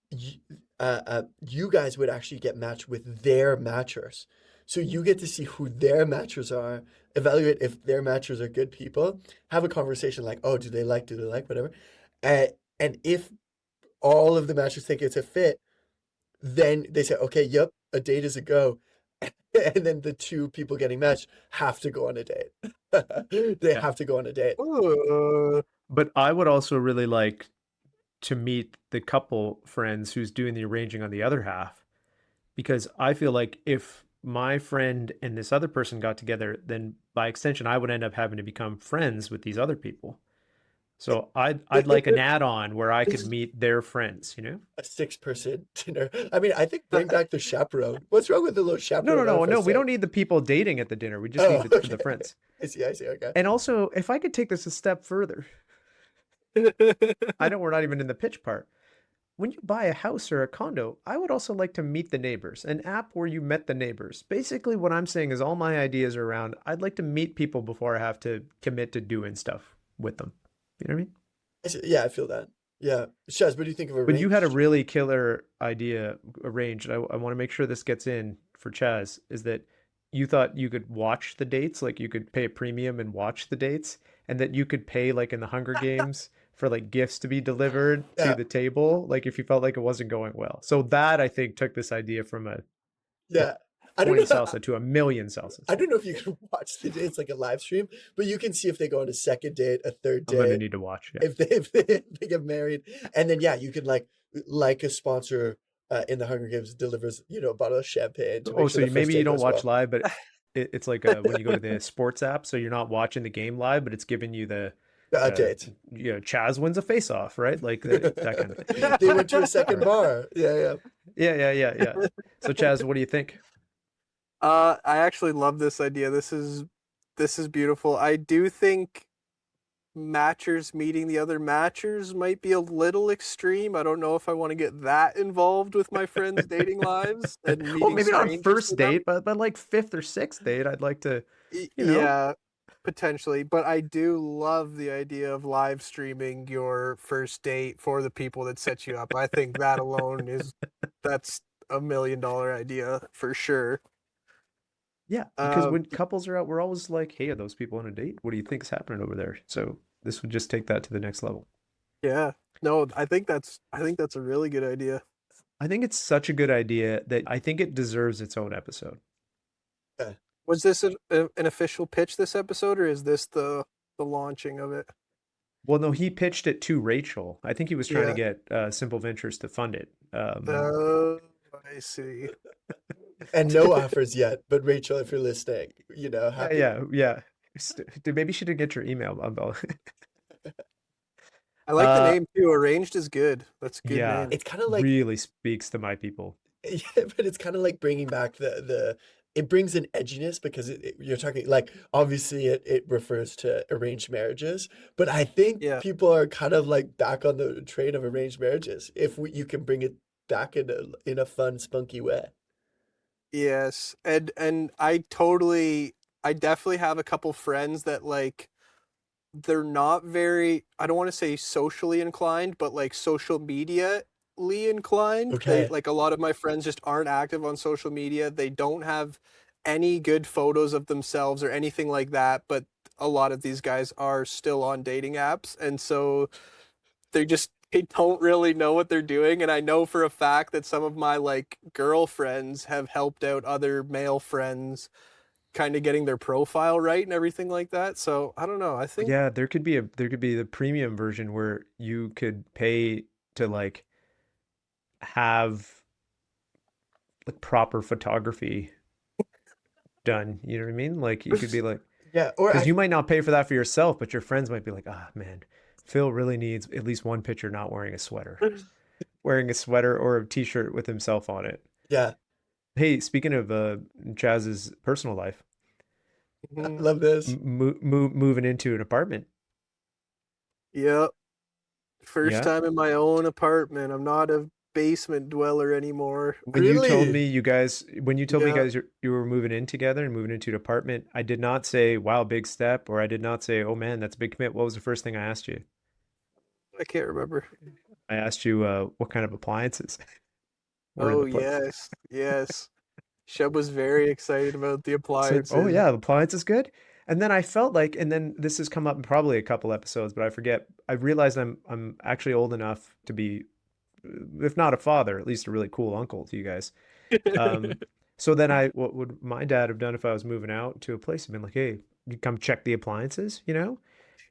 Speaker 2: you guys would actually get matched with their matchers. So you get to see who their matchers are, evaluate if their matchers are good people, have a conversation like, oh, do they like, whatever. And if all of the matchers think it's a fit, then they say, okay, yep, a date is a go. And then the two people getting matched have to go on a date. They have to go on a date.
Speaker 4: But I would also really like to meet the couple friends who's doing the arranging on the other half, because I feel like if my friend and this other person got together, then by extension, I would end up having to become friends with these other people. So I'd like an add-on where I could meet their friends, A
Speaker 2: 6-person dinner. I mean, I think bring back the chaperone. What's wrong with the little chaperone?
Speaker 4: No. We don't need the people dating at the dinner. We just need the friends.
Speaker 2: I see. Okay.
Speaker 4: And also, if I could take this a step further, I know we're not even in the pitch part. When you buy a house or a condo, I would also like to meet the neighbors, an app where you met the neighbors. Basically, what I'm saying is all my ideas are around, I'd like to meet people before I have to commit to doing stuff with them. You know what I mean?
Speaker 2: Yeah, I feel that. Yeah. Shaz, what do you think of Arranged?
Speaker 4: But you had a really killer idea, Arranged. I want to make sure this gets in for Chaz, is that you thought you could watch the dates, like you could pay a premium and watch the dates, and that you could pay like in the Hunger Games for like gifts to be delivered to the table, like if you felt like it wasn't going well. So that I think took this idea from a 20 salsa to a million salsas.
Speaker 2: I don't know if you can watch the dates like a live stream, but you can see if they go on a second date, a third date.
Speaker 4: I'm gonna need to watch. Yeah.
Speaker 2: If they get married, and then you can like a sponsor in the Hunger Games delivers a bottle of champagne.
Speaker 4: So maybe you don't watch live, but it's like when you go to the sports app, so you're not watching the game live, but it's giving you the
Speaker 2: updates.
Speaker 4: Chaz wins a face-off, right? Like that kind of thing.
Speaker 2: They went to a second bar. Yeah.
Speaker 4: So Chaz, what do you think?
Speaker 5: I actually love this idea. This is beautiful. I do think matchers meeting the other matchers might be a little extreme. I don't know if I want to get that involved with my friends' dating lives. And
Speaker 4: maybe not on first date, but like fifth or sixth date, I'd like to.
Speaker 5: Yeah, potentially. But I do love the idea of live streaming your first date for the people that set you up. I think that alone that's $1 million idea for sure.
Speaker 4: Yeah, because when couples are out, we're always like, hey, are those people on a date? What do you think is happening over there? So this would just take that to the next level.
Speaker 5: Yeah. No, I think that's a really good idea.
Speaker 4: I think it's such a good idea that I think it deserves its own episode.
Speaker 5: Was this an official pitch this episode, or is this the launching of it?
Speaker 4: Well, no, he pitched it to Rachel. I think he was trying to get Simple Ventures to fund it.
Speaker 5: Oh, I see.
Speaker 2: And no offers yet, but Rachel, if you're listening, you know, happy.
Speaker 4: Yeah. Maybe she didn't get your email, Bumble.
Speaker 5: I like the name too. Arranged is good. That's a good name.
Speaker 2: It's kind of like
Speaker 4: really speaks to my people.
Speaker 2: Yeah, but it's kind of like bringing back the it brings an edginess because you're talking like obviously it refers to arranged marriages, but I think people are kind of like back on the train of arranged marriages if you can bring it back in a fun, spunky way.
Speaker 5: Yes, and I definitely have a couple friends that like they're not very, I don't want to say socially inclined, but like social media inclined.
Speaker 2: Okay.
Speaker 5: Like a lot of my friends just aren't active on social media. They don't have any good photos of themselves or anything like that, but a lot of these guys are still on dating apps, and so they don't really know what they're doing. And I know for a fact that some of my like girlfriends have helped out other male friends kind of getting their profile right and everything like that. So I don't know. I think
Speaker 4: there could be the premium version where you could pay to like have like proper photography done. You know what I mean? Like you could be like,
Speaker 2: or
Speaker 4: because you might not pay for that for yourself, but your friends might be like, man, Phil really needs at least one picture not wearing a sweater, or a t-shirt with himself on it.
Speaker 2: Yeah.
Speaker 4: Hey, speaking of Chaz's personal life,
Speaker 2: I love this.
Speaker 4: Moving into an apartment.
Speaker 5: Yep. First time in my own apartment. I'm not a basement dweller anymore.
Speaker 4: When you told me you guys you were moving in together and moving into an apartment, I did not say, wow, big step, or I did not say, oh man, that's a big commit. What was the first thing I asked you?
Speaker 5: I can't remember.
Speaker 4: I asked you what kind of appliances.
Speaker 5: Oh, yes. Shub was very excited about the appliances.
Speaker 4: Oh yeah, the appliance is good. And then I felt like, and then this has come up in probably a couple episodes, but I forget. I realized I'm actually old enough to be, if not a father, at least a really cool uncle to you guys. So then what would my dad have done if I was moving out to a place? He'd been like, hey, you come check the appliances, you know?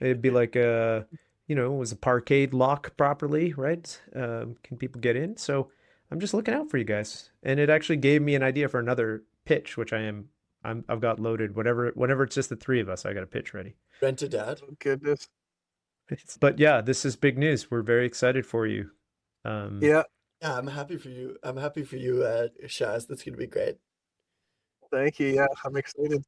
Speaker 4: It'd be like, was the parkade lock properly, right? Can people get in? So I'm just looking out for you guys. And it actually gave me an idea for another pitch, which I've got loaded. Whenever it's just the three of us, I got a pitch ready.
Speaker 2: Rent a dad.
Speaker 5: Oh, goodness.
Speaker 4: But yeah, this is big news. We're very excited for you.
Speaker 2: Yeah, I'm happy for you. I'm happy for you, Shaz. That's gonna be great.
Speaker 5: Thank you. Yeah, I'm excited.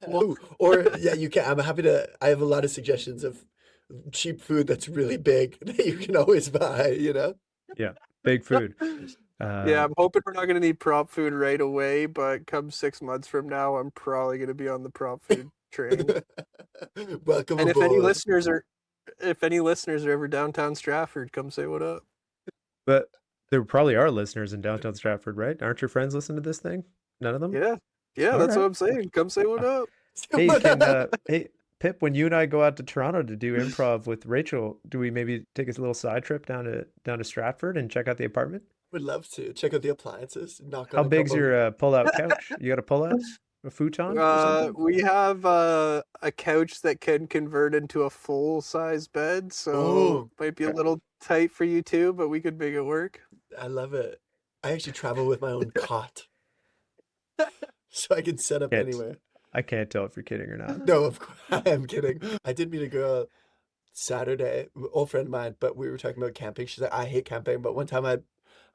Speaker 2: You can. I'm happy to. I have a lot of suggestions of cheap food that's really big that you can always buy. You know.
Speaker 4: Yeah, big food.
Speaker 5: Yeah, I'm hoping we're not going to need prop food right away, but come 6 months from now, I'm probably going to be on the prop food train.
Speaker 2: Welcome
Speaker 5: and
Speaker 2: aboard.
Speaker 5: if any listeners are ever downtown Stratford, come say what up.
Speaker 4: But there probably are listeners in downtown Stratford, right? Aren't your friends listening to this thing? None of them?
Speaker 5: Yeah, that's what I'm saying. Come say what up.
Speaker 4: Hey, Pip, when you and I go out to Toronto to do improv with Rachel, do we maybe take a little side trip down to Stratford and check out the apartment?
Speaker 2: Would love to check out the appliances.
Speaker 4: How big's your pull-out couch? You got a pull-out, a futon? Or something?
Speaker 5: We have a couch that can convert into a full-size bed, so might be a little tight for you too, but we could make it work.
Speaker 2: I love it. I actually travel with my own cot, so I can set up anywhere.
Speaker 4: I can't tell if you're kidding or not.
Speaker 2: No, of course I am kidding. I did meet a girl Saturday, old friend of mine, but we were talking about camping. She's like, I hate camping, but one time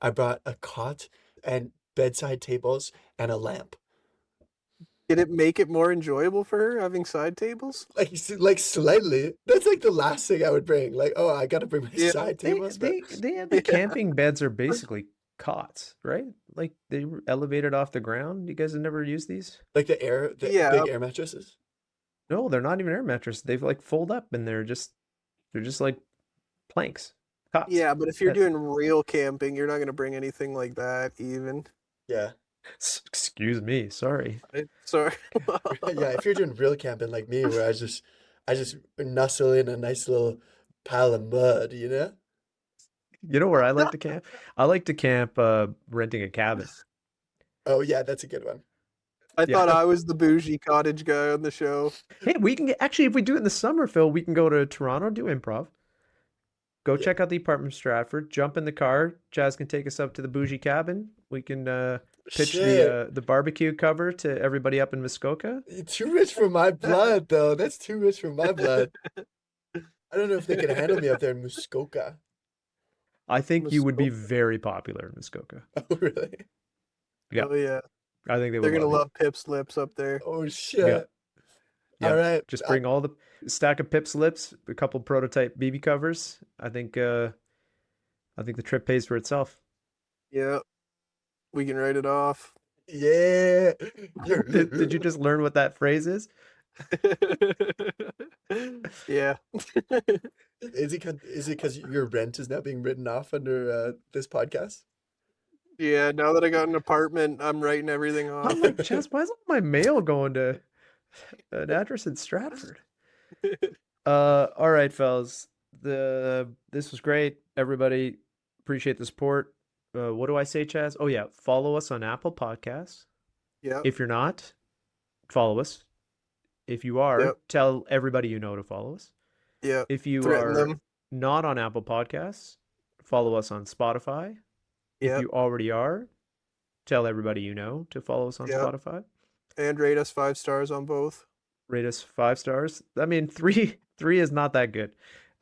Speaker 2: I brought a cot and bedside tables and a lamp.
Speaker 5: Did it make it more enjoyable for her having side tables?
Speaker 2: Like slightly. That's like the last thing I would bring. Like, I got to bring my side tables.
Speaker 4: The camping beds are basically cots, right? Like they were elevated off the ground. You guys have never used these?
Speaker 2: Like big air mattresses?
Speaker 4: No, they're not even air mattresses. They've like fold up and they're just like planks. Cots.
Speaker 5: Yeah, but if you're doing real camping, you're not going to bring anything like that even.
Speaker 2: Yeah.
Speaker 4: Excuse me, sorry.
Speaker 5: Sorry.
Speaker 2: Yeah, if you're doing real camping like me, where I just nestle in a nice little pile of mud, you know?
Speaker 4: You know where I like to camp? I like to camp renting a cabin.
Speaker 2: Oh yeah, that's a good one.
Speaker 5: I
Speaker 4: Yeah.
Speaker 5: thought I was the bougie cottage guy on the show.
Speaker 4: Hey, we can actually, if we do it in the summer, Phil, we can go to Toronto, do improv. Go
Speaker 2: Yeah.
Speaker 4: check out the apartment in Stratford. Jump in the car. Jazz can take us up to the bougie cabin. We can pitch
Speaker 2: Shit.
Speaker 4: the barbecue cover to everybody up in Muskoka.
Speaker 2: Too rich for my blood, though. That's too rich for my blood. I don't know if they can handle me up there in Muskoka.
Speaker 4: I think you would be
Speaker 5: Muskoka.
Speaker 4: very popular in Muskoka.
Speaker 2: Oh, really?
Speaker 4: Yeah.
Speaker 5: Oh yeah,
Speaker 4: I think they
Speaker 5: they're
Speaker 4: would
Speaker 5: gonna
Speaker 4: love
Speaker 5: love Pip's lips up there.
Speaker 2: Oh, shit.
Speaker 4: Yeah. Yeah.
Speaker 2: All right.
Speaker 4: Just bring all the stack of Pip's lips, a couple prototype BB covers. I think the trip pays for itself.
Speaker 5: Yeah, we can write it off.
Speaker 2: Yeah.
Speaker 4: Did you just learn what that phrase is?
Speaker 5: Yeah.
Speaker 2: Is it because your rent is now being written off under this podcast?
Speaker 5: Yeah, now that I got an apartment, I'm writing everything off.
Speaker 4: I'm like, Chess, why is all my mail going to an address in Stratford? All right, fellas. This was great. Everybody, appreciate the support. What do I say, Chaz? Oh yeah, follow us on Apple Podcasts.
Speaker 5: Yeah.
Speaker 4: If you're not, follow us. If you are,
Speaker 5: Yep.
Speaker 4: tell everybody you know to follow us.
Speaker 5: Yeah.
Speaker 4: If you
Speaker 5: Threaten
Speaker 4: are
Speaker 5: them.
Speaker 4: not on Apple Podcasts, follow us on Spotify. If
Speaker 5: Yep.
Speaker 4: you already are, tell everybody you know to follow us on
Speaker 5: Yep.
Speaker 4: Spotify.
Speaker 5: And rate us 5 stars on both.
Speaker 4: Rate us 5 stars. I mean, three is not that good.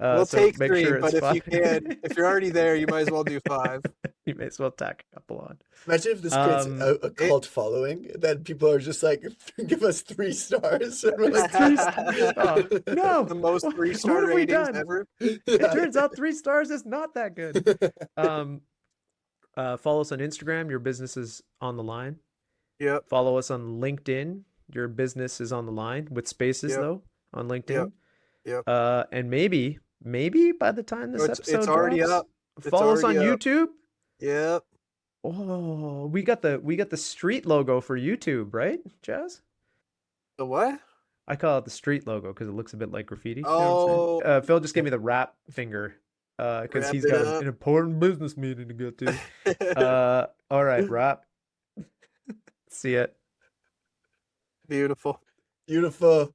Speaker 5: We'll
Speaker 4: So
Speaker 5: take
Speaker 4: make
Speaker 5: 3,
Speaker 4: sure it's
Speaker 5: but if
Speaker 4: 5.
Speaker 5: you can, if you're already there, you might as well do 5.
Speaker 4: You may as well tack a couple on.
Speaker 2: Imagine if this creates a cult following, that people are just like, give us 3 stars. And we're like,
Speaker 4: 3 stars. Oh, no.
Speaker 5: The most
Speaker 4: What
Speaker 5: 3-star
Speaker 4: have we
Speaker 5: ratings
Speaker 4: done?
Speaker 5: ever.
Speaker 4: It turns out 3 stars is not that good. Follow us on Instagram. Your business is on the line.
Speaker 5: Yep.
Speaker 4: Follow us on LinkedIn. Your business is on the line with spaces
Speaker 5: Yep.
Speaker 4: though on LinkedIn.
Speaker 5: Yep.
Speaker 4: And maybe by the time this episode
Speaker 5: it's already
Speaker 4: drops,
Speaker 5: up. It's
Speaker 4: follow us on
Speaker 5: already up.
Speaker 4: YouTube.
Speaker 5: Yep.
Speaker 4: Oh, we got the street logo for YouTube, right, Jazz?
Speaker 5: The what?
Speaker 4: I call it the street logo because it looks a bit like graffiti. You know what I'm saying? Phil just gave me the rap finger because
Speaker 5: Wrap
Speaker 4: he's
Speaker 5: it
Speaker 4: got
Speaker 5: up.
Speaker 4: an important business meeting to get to. All right, rap. See it.
Speaker 5: Beautiful.
Speaker 2: Beautiful.